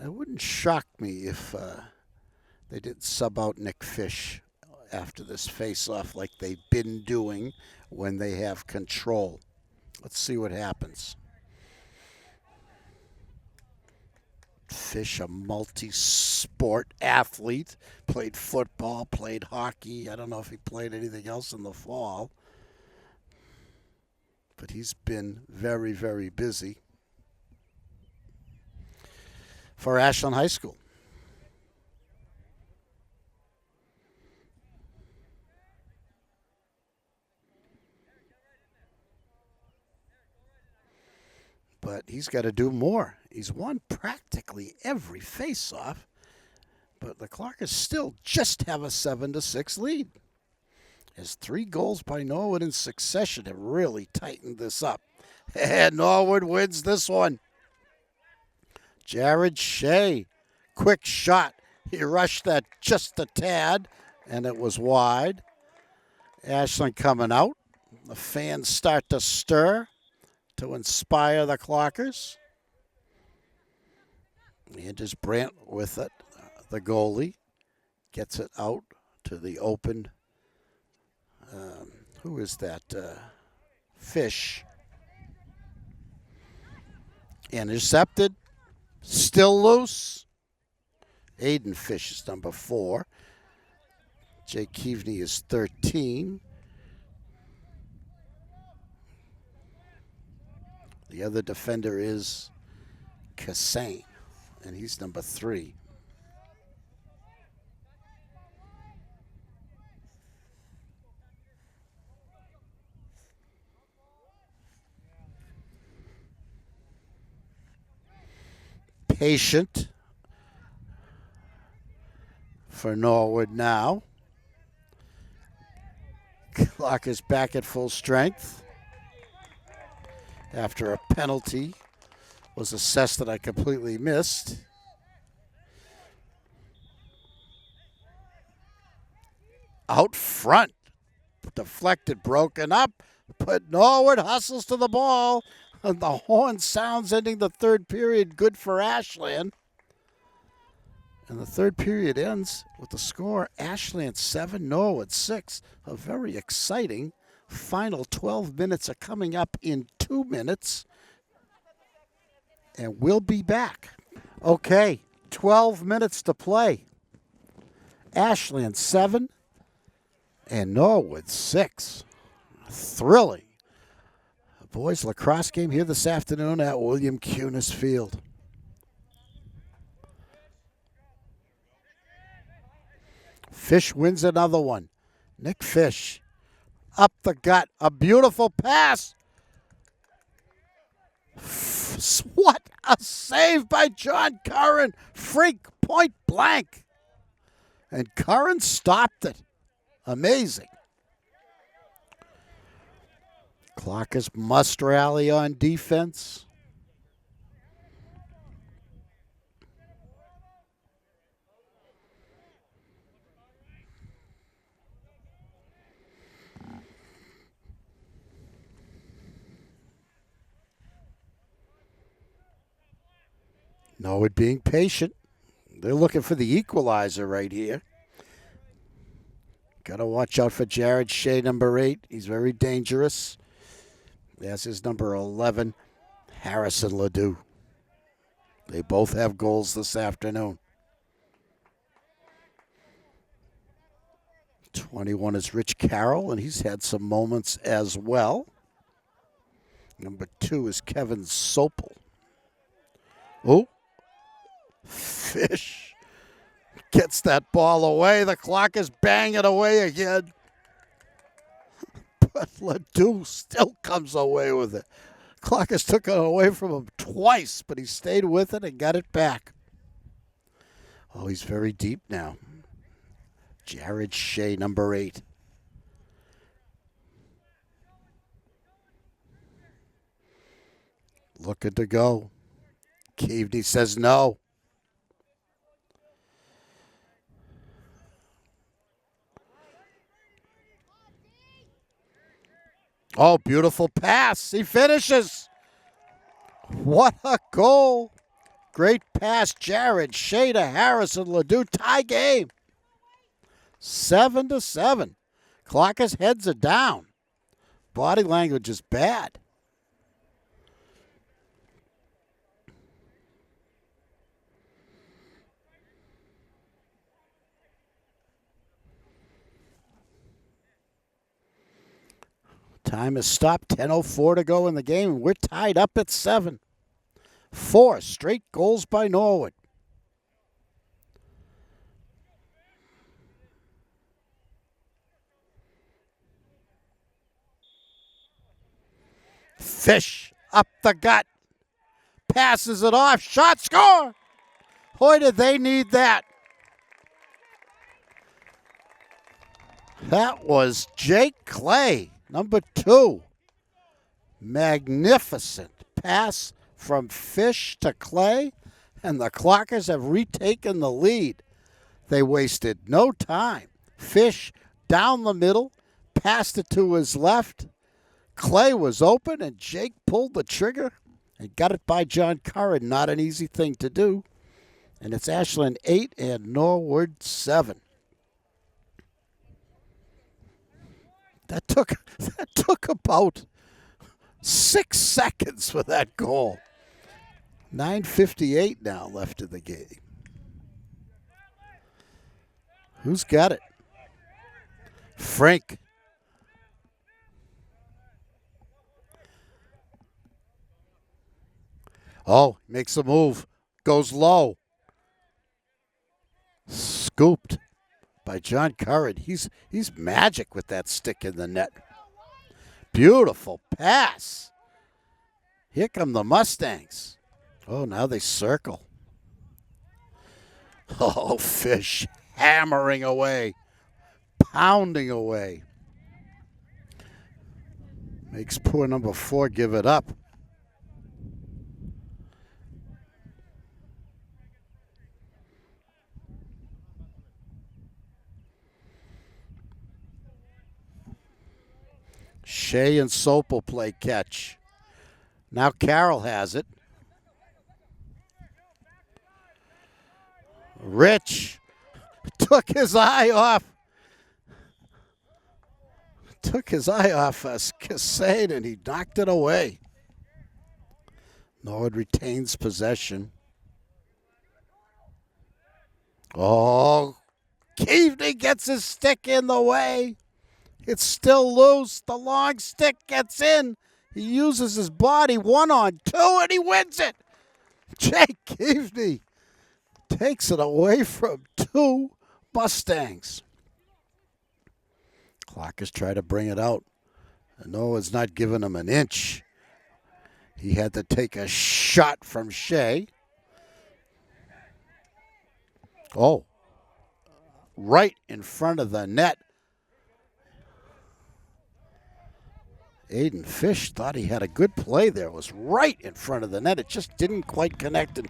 It wouldn't shock me if they didn't sub out Nick Fish after this face-off like they've been doing when they have control. Let's see what happens. Fish, a multi-sport athlete, played football, played hockey. I don't know if he played anything else in the fall, but he's been very, very busy for Ashland High School. But he's got to do more. He's won practically every face-off, but the Clockers still just have a 7-6 lead. As 3 goals by Norwood in succession have really tightened this up. And Norwood wins this one. Jared Shea, quick shot. He rushed that just a tad, and it was wide. Ashland coming out. The fans start to stir to inspire the Clockers. Anders Brandt with it. The goalie gets it out to the open Who is that? Fish. Intercepted. Still loose. Aiden Fish is number 4. Jake Keaveney is 13. The other defender is Kassane, and he's number 3. Patient for Norwood now. Clock is back at full strength after a penalty was assessed that I completely missed. Out front, deflected, broken up, but Norwood hustles to the ball, and the horn sounds ending the third period. Good for Ashland. And the third period ends with the score, Ashland 7, Norwood 6. A very exciting final 12 minutes are coming up in 2 minutes. And we'll be back. Okay, 12 minutes to play. Ashland 7 and Norwood 6. Thrilling. A boys lacrosse game here this afternoon at William Cunis Field. Fish wins another one. Nick Fish up the gut. A beautiful pass. What a save by John Curran. Freak point blank. And Curran stopped it. Amazing. Clockers must rally on defense. Norwood being patient. They're looking for the equalizer right here. Got to watch out for Jared Shea, number 8. He's very dangerous. That's his number 11, Harrison Ledoux. They both have goals this afternoon. 21 is Rich Carroll, and he's had some moments as well. Number 2 is Kevin Sopel. Oh, Fish gets that ball away. The clock is banging away again. But Ledoux still comes away with it. Clock has took it away from him twice, but he stayed with it and got it back. Oh, he's very deep now. Jared Shea, number 8. Looking to go. Keaveney says no. Oh, beautiful pass. He finishes. What a goal. Great pass, Jared Shea to Harrison Ledoux. Tie game. 7-7. Clocker's heads are down. Body language is bad. Time is stopped. 10:04 to go in the game. We're tied up at 7. 4 straight goals by Norwood. Fish up the gut. Passes it off. Shot, score. Boy, did they need that. That was Jake Clay, number 2. Magnificent pass from Fish to Clay, and the Clockers have retaken the lead. They wasted no time. Fish down the middle, passed it to his left. Clay was open, and Jake pulled the trigger and got it by John Curran. Not an easy thing to do. And it's Ashland 8 and Norwood 7. That took about 6 seconds for that goal. 9:58 now left in the game. Who's got it? Frank. Oh, makes a move. Goes low. Scooped by John Curran. He's magic with that stick in the net. Beautiful pass. Here come the Mustangs. Oh, now they circle. Oh, Fish hammering away. Pounding away. Makes poor number 4 give it up. Shea and Sopel play catch. Now Carroll has it. Rich took his eye off. Took his eye off Cassade and he knocked it away. Norwood retains possession. Oh, Keavney gets his stick in the way. It's still loose. The long stick gets in. He uses his body 1-on-2 and he wins it. Jake Keavney takes it away from 2 Mustangs. Clockers try to bring it out. Noah's not giving him an inch. He had to take a shot from Shea. Oh, right in front of the net. Aiden Fish thought he had a good play there. It was right in front of the net. It just didn't quite connect.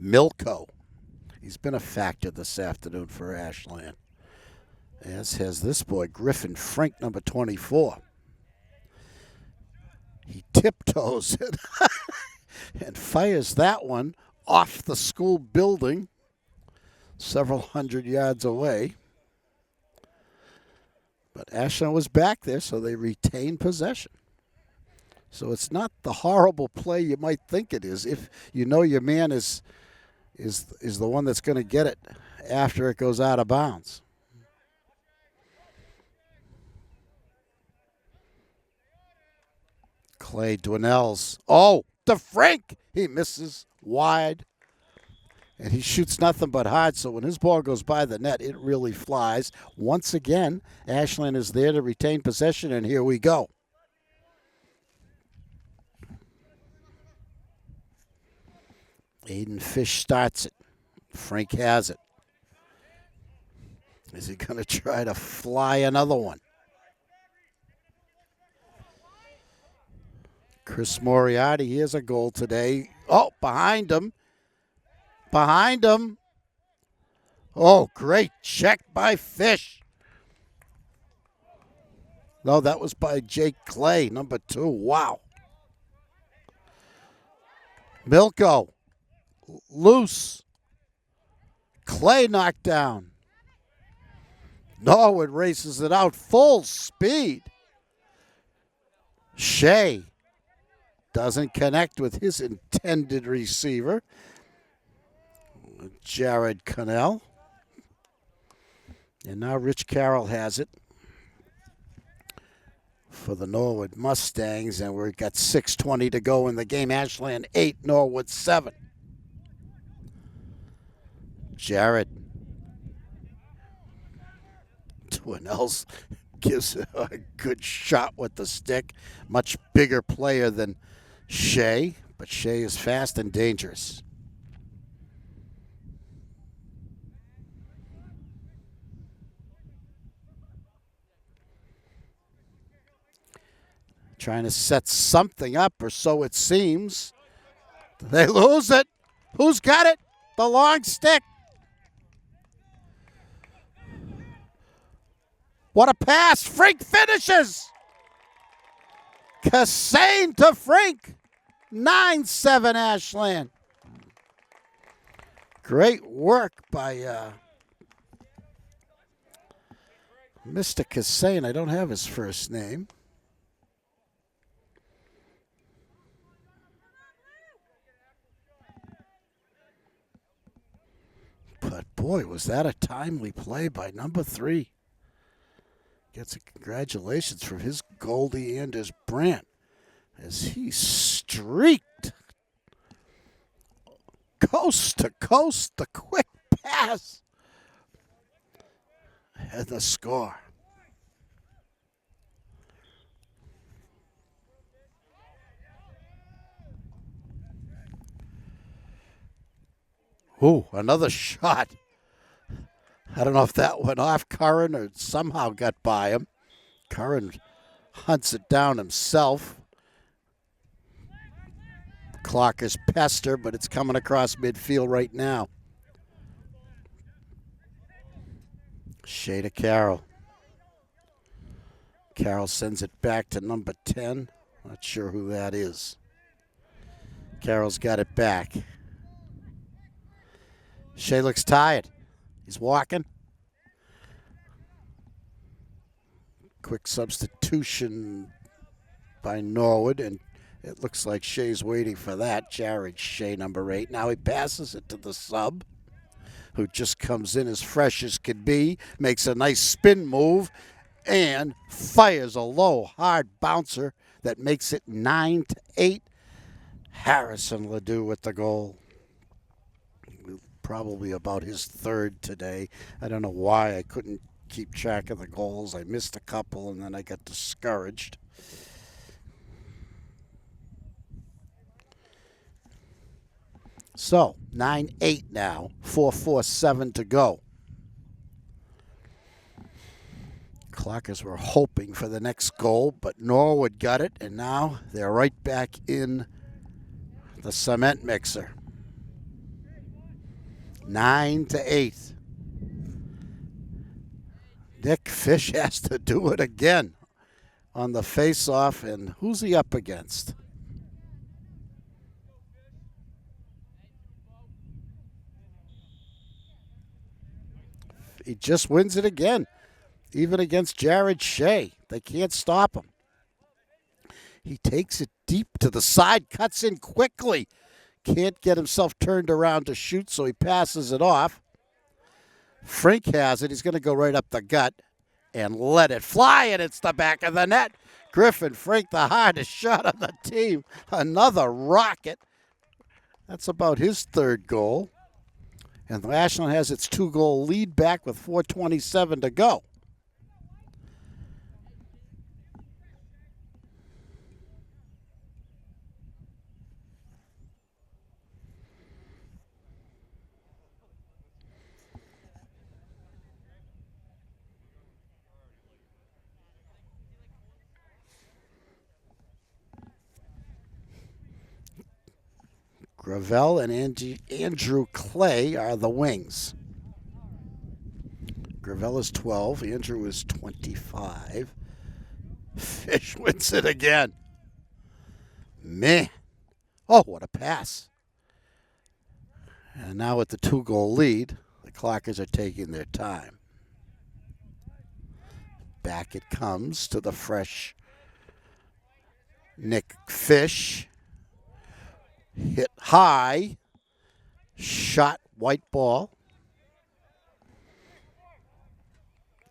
Milko. He's been a factor this afternoon for Ashland, as has this boy, Griffin Frank, number 24. He tiptoes it and fires that one off the school building, several hundred yards away. But Ashland was back there, so they retain possession. So it's not the horrible play you might think it is if you know your man is the one that's going to get it after it goes out of bounds. Clay Dwinell's. Oh, to Frank. He misses wide. And he shoots nothing but hard, so when his ball goes by the net, it really flies. Once again, Ashland is there to retain possession, and here we go. Aiden Fish starts it. Frank has it. Is he going to try to fly another one? Chris Moriarty, he has a goal today. Oh, behind him. Behind him. Oh, great check by Fish. No, that was by Jake Clay, number 2. Wow. Milko. Loose. Clay knocked down. Norwood races it out full speed. Shea doesn't connect with his intended receiver, Jared Connell. And now Rich Carroll has it for the Norwood Mustangs, and we've got 6:20 to go in the game. Ashland 8, Norwood 7. Jared. Dwinell's gives it a good shot with the stick. Much bigger player than Shea, but Shea is fast and dangerous. Trying to set something up, or so it seems. They lose it. Who's got it? The long stick. What a pass. Frank finishes. Cassane to Frank. 9-7 Ashland. Great work by Mr. Kassane. I don't have his first name. But boy, was that a timely play by number 3. Gets a congratulations from his Goldie Anders Brandt as he streaked coast to coast, the quick pass, and the score. Ooh, another shot. I don't know if that went off Curran or somehow got by him. Curran hunts it down himself. Clock is pester, but it's coming across midfield right now. Shea to Carroll. Carroll sends it back to number 10. Not sure who that is. Carroll's got it back. Shea looks tired. He's walking. Quick substitution by Norwood, and it looks like Shea's waiting for that. Jared Shea, number 8. Now he passes it to the sub, who just comes in as fresh as could be, makes a nice spin move, and fires a low, hard bouncer that makes it 9-8. Harrison Ledoux with the goal. Probably about his 3rd today. I don't know why I couldn't keep track of the goals. I missed a couple, and then I got discouraged. So, 9-8 now, 4:47 to go. Clockers were hoping for the next goal, but Norwood got it, and now they're right back in the cement mixer. 9-8. Nick Fish has to do it again on the face-off, and who's he up against? He just wins it again, even against Jared Shea. They can't stop him. He takes it deep to the side, cuts in quickly. Can't get himself turned around to shoot, so he passes it off. Frink has it. He's going to go right up the gut and let it fly, and it's the back of the net. Griffin Frink, the hardest shot on the team. Another rocket. That's about his 3rd goal. And Ashland has its 2-goal lead back with 4:27 to go. Gravel and Andrew Clay are the wings. Gravel is 12. Andrew is 25. Fish wins it again. Man. Oh, what a pass. And now with the 2-goal lead, the Clockers are taking their time. Back it comes to the fresh Nick Fish. Hit high, shot white ball.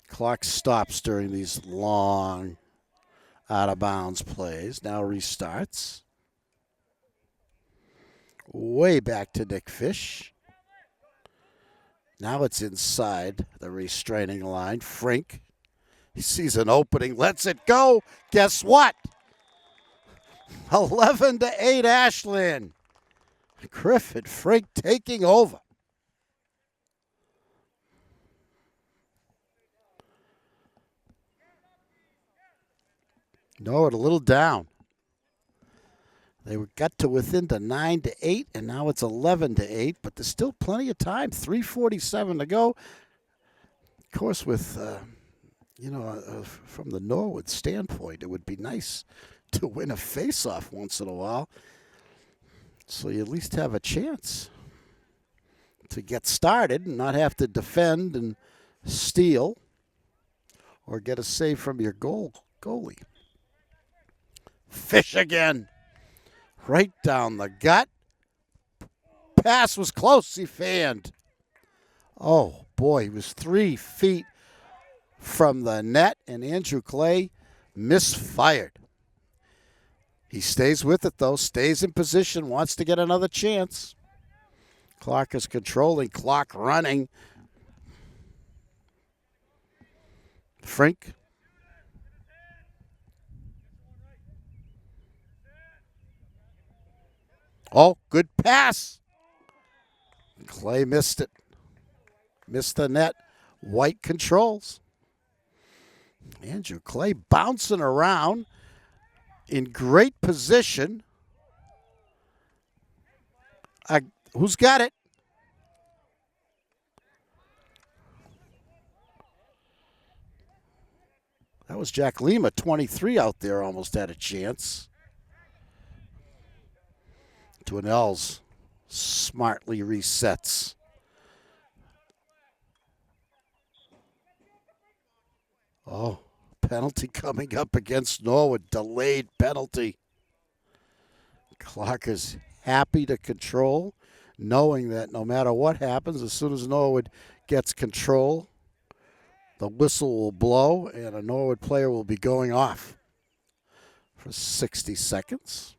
Clock stops during these long out-of-bounds plays. Now restarts. Way back to Nick Fish. Now it's inside the restraining line. Frink, he sees an opening, lets it go. Guess what? 11-8 Ashland. Griffin Frink taking over. Norwood a little down. They got to within the 9-8, and now it's 11-8, but there's still plenty of time. 3:47 to go. Of course, with, from the Norwood standpoint, it would be nice to win a face-off once in a while. So you at least have a chance to get started and not have to defend and steal or get a save from your goalie. Fish again. Right down the gut. Pass was close. He fanned. Oh, boy. He was 3 feet from the net, and Andrew Clay misfired. He stays with it, though. Stays in position. Wants to get another chance. Clark is controlling. Clock running. Frink. Oh, good pass. Clay missed it. Missed the net. White controls. Andrew Clay bouncing around in great position. Who's got it? That was Jack Lima, 23 out there, almost had a chance. Dwinells smartly resets. Oh, penalty coming up against Norwood. Delayed penalty. Clark is happy to control, knowing that no matter what happens, as soon as Norwood gets control, the whistle will blow and a Norwood player will be going off for 60 seconds.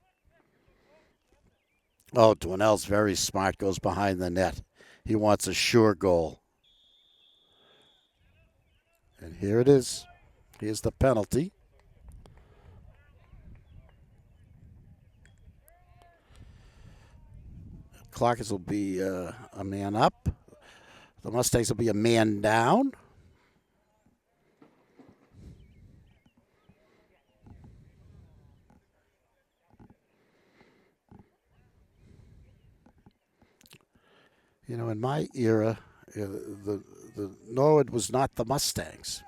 Oh, Dwinell's very smart, goes behind the net. He wants a sure goal. And here it is. Here's the penalty. Clarkers will be a man up. The Mustangs will be a man down. You know, in my era, the Norwood was not the Mustangs.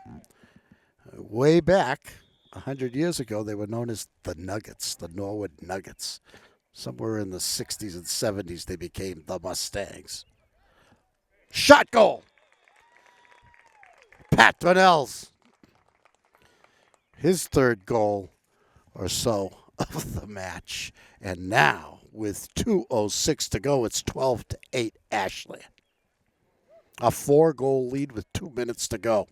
Way back, 100 years ago, they were known as the Nuggets, the Norwood Nuggets. Somewhere in the 60s and 70s, they became the Mustangs. Shot goal! Pat Dwinells. His third goal or so of the match. And now, with 2:06 to go, it's 12-8 Ashland. A 4-goal lead with 2 minutes to go.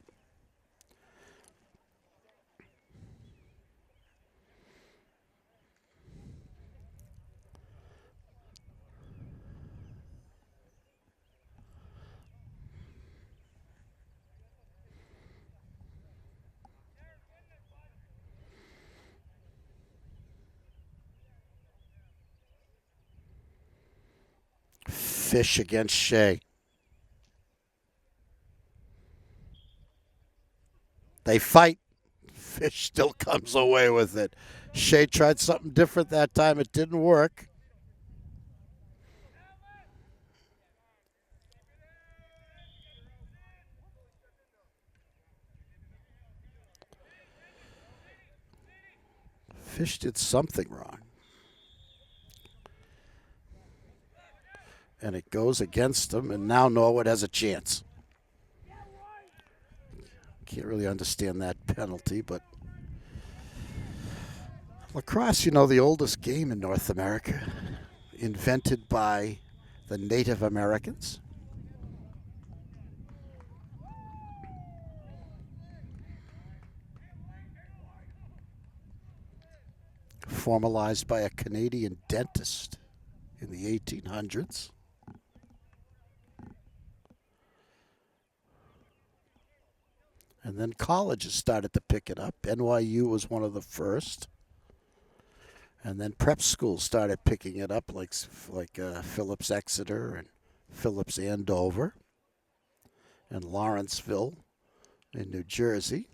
Fish against Shea. They fight. Fish still comes away with it. Shea tried something different that time. It didn't work. Fish did something wrong. And it goes against him, and now Norwood has a chance. Can't really understand that penalty, but lacrosse, you know, the oldest game in North America, invented by the Native Americans. Formalized by a Canadian dentist in the 1800s. And then colleges started to pick it up. NYU was one of the first. And then prep schools started picking it up, like Phillips Exeter and Phillips Andover and Lawrenceville in New Jersey.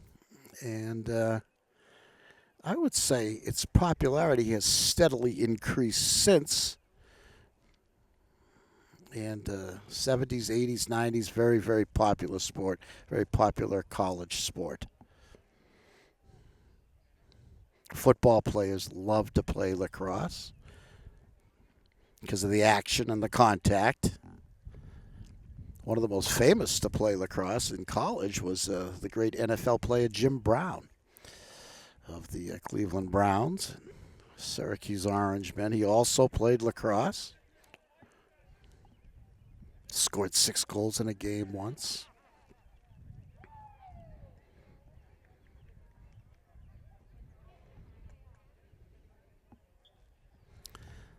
And I would say its popularity has steadily increased since. And 70s, 80s, 90s, very, very popular sport, very popular college sport. Football players love to play lacrosse. because of the action and the contact. One of the most famous to play lacrosse in college was the great NFL player Jim Brown of the Cleveland Browns, Syracuse Orangemen. He also played lacrosse. Scored 6 goals in a game once.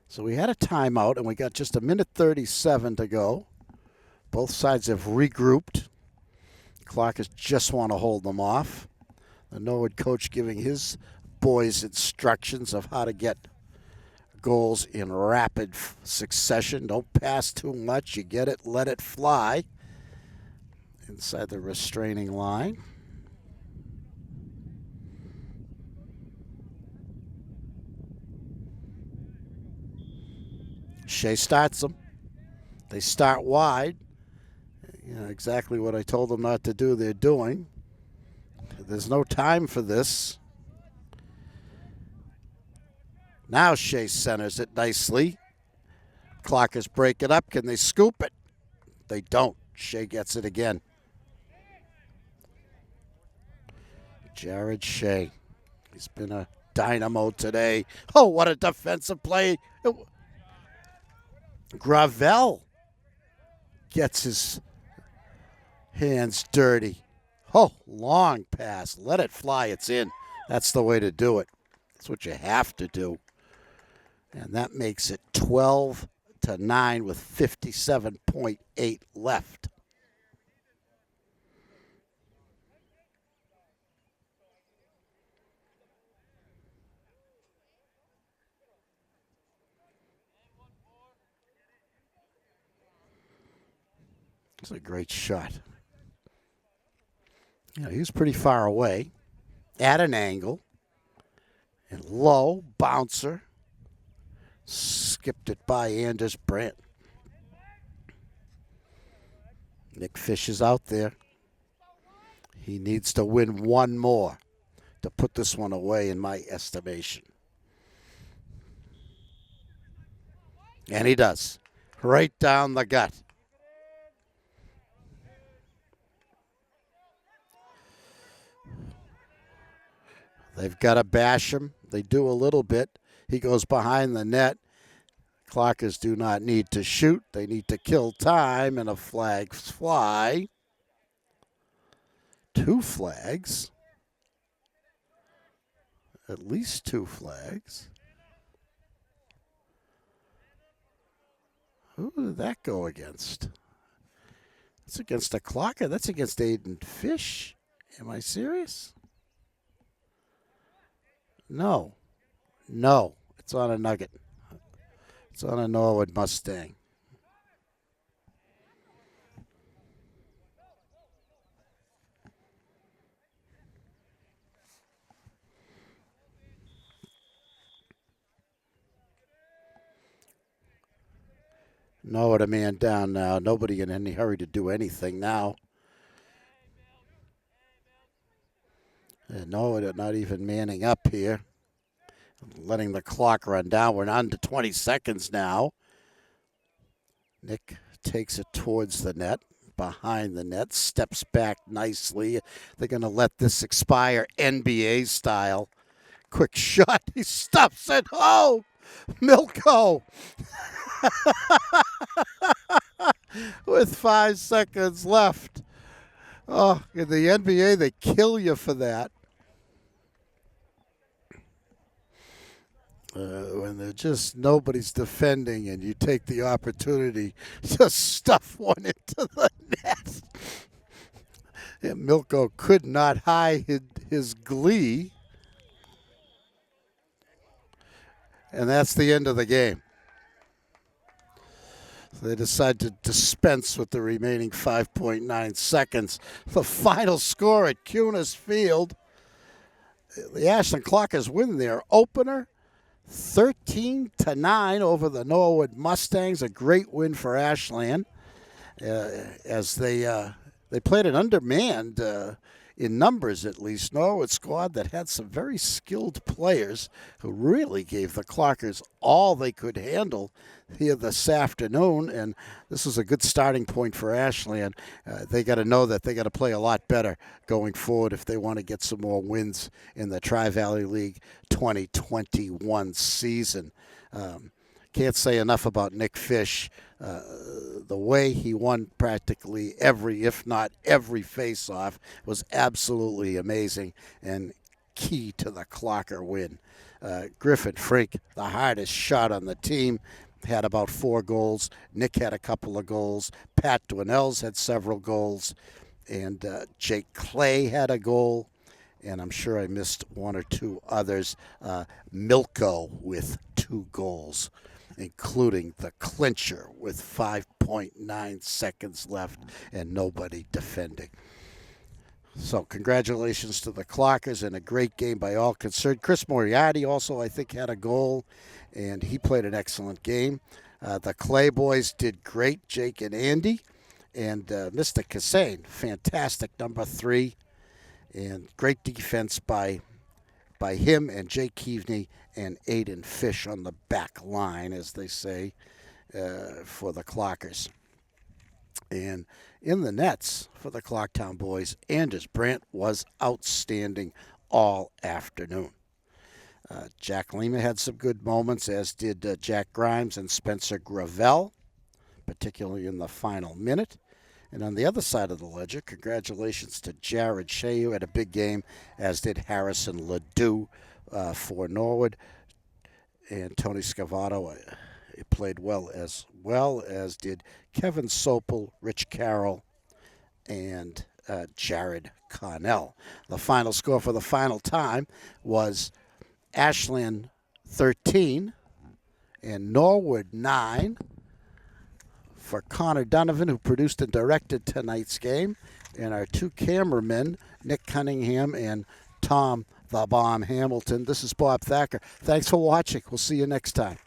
So we had a timeout, and we got just a minute 37 to go. Both sides have regrouped. Clockers just want to hold them off. The Norwood coach giving his boys instructions of how to get goals in rapid succession. Don't pass too much. You get it, let it fly. Inside the restraining line. Shea starts them. They start wide. You know, exactly what I told them not to do, they're doing. There's no time for this. Now Shea centers it nicely. Clockers break it up. Can they scoop it? They don't. Shea gets it again. Jared Shea. He's been a dynamo today. Oh, what a defensive play. Gravel gets his hands dirty. Oh, long pass. Let it fly. It's in. That's the way to do it. That's what you have to do. And that makes it 12-9 with 57.8 left. It's a great shot. You know, he was pretty far away, at an angle, and low, bouncer. Skipped it by Anders Brandt. Nick Fish is out there. He needs to win one more to put this one away, in my estimation. And he does. Right down the gut. They've got to bash him. They do a little bit. He goes behind the net. Clockers do not need to shoot. They need to kill time, and a flag fly. 2 flags. At least 2 flags. Who did that go against? That's against a Clocker. That's against Aiden Fish. Am I serious? No. No. It's on a Nugget. It's on a Norwood Mustang. Norwood a man down now. Nobody in any hurry to do anything now. And Norwood not even manning up here. Letting the clock run down. We're on to 20 seconds now. Nick takes it towards the net, behind the net, steps back nicely. They're going to let this expire NBA style. Quick shot. He stuffs it. Oh, Milko. With 5 seconds left. Oh, in the NBA, they kill you for that. When they're just nobody's defending and you take the opportunity to stuff one into the net. And Milko could not hide his glee. And that's the end of the game. So they decide to dispense with the remaining 5.9 seconds. The final score at Cunis Field. The Ashland Clockers win their opener 13-9 over the Norwood Mustangs. A great win for Ashland as they played an undermanned in numbers at least, Norwood squad that had some very skilled players who really gave the Clockers all they could handle here this afternoon. And this is a good starting point for Ashland. They got to know that they got to play a lot better going forward if they want to get some more wins in the Tri-Valley League 2021 season. Can't say enough about Nick Fish. The way he won practically every, if not every, face-off was absolutely amazing and key to the Clocker win. Griffin Frink, the hardest shot on the team, had about 4 goals. Nick had a couple of goals. Pat Dwinells had several goals. And Jake Clay had a goal. And I'm sure I missed 1 or 2 others. Milko with 2 goals, including the clincher with 5.9 seconds left and nobody defending. So congratulations to the Clockers and a great game by all concerned. Chris Moriarty also, I think, had a goal, and he played an excellent game. The Clay boys did great, Jake and Andy. And Mr. Kassane, fantastic, number 3. And great defense by him and Jake Keaveney and Aiden Fish on the back line, as they say, for the Clockers. And in the nets for the Clocktown boys, Anders Brandt was outstanding all afternoon. Jack Lima had some good moments, as did Jack Grimes and Spencer Gravel, particularly in the final minute. And on the other side of the ledger, congratulations to Jared Shea, who had a big game, as did Harrison Ledoux for Norwood. And Tony Scavato played well as did Kevin Sopel, Rich Carroll, and Jared Connell. The final score for the final time was Ashland 13 and Norwood 9. For Connor Donovan, who produced and directed tonight's game, and our 2 cameramen, Nick Cunningham and Tom the Bomb Hamilton. This is Bob Thacker. Thanks for watching. We'll see you next time.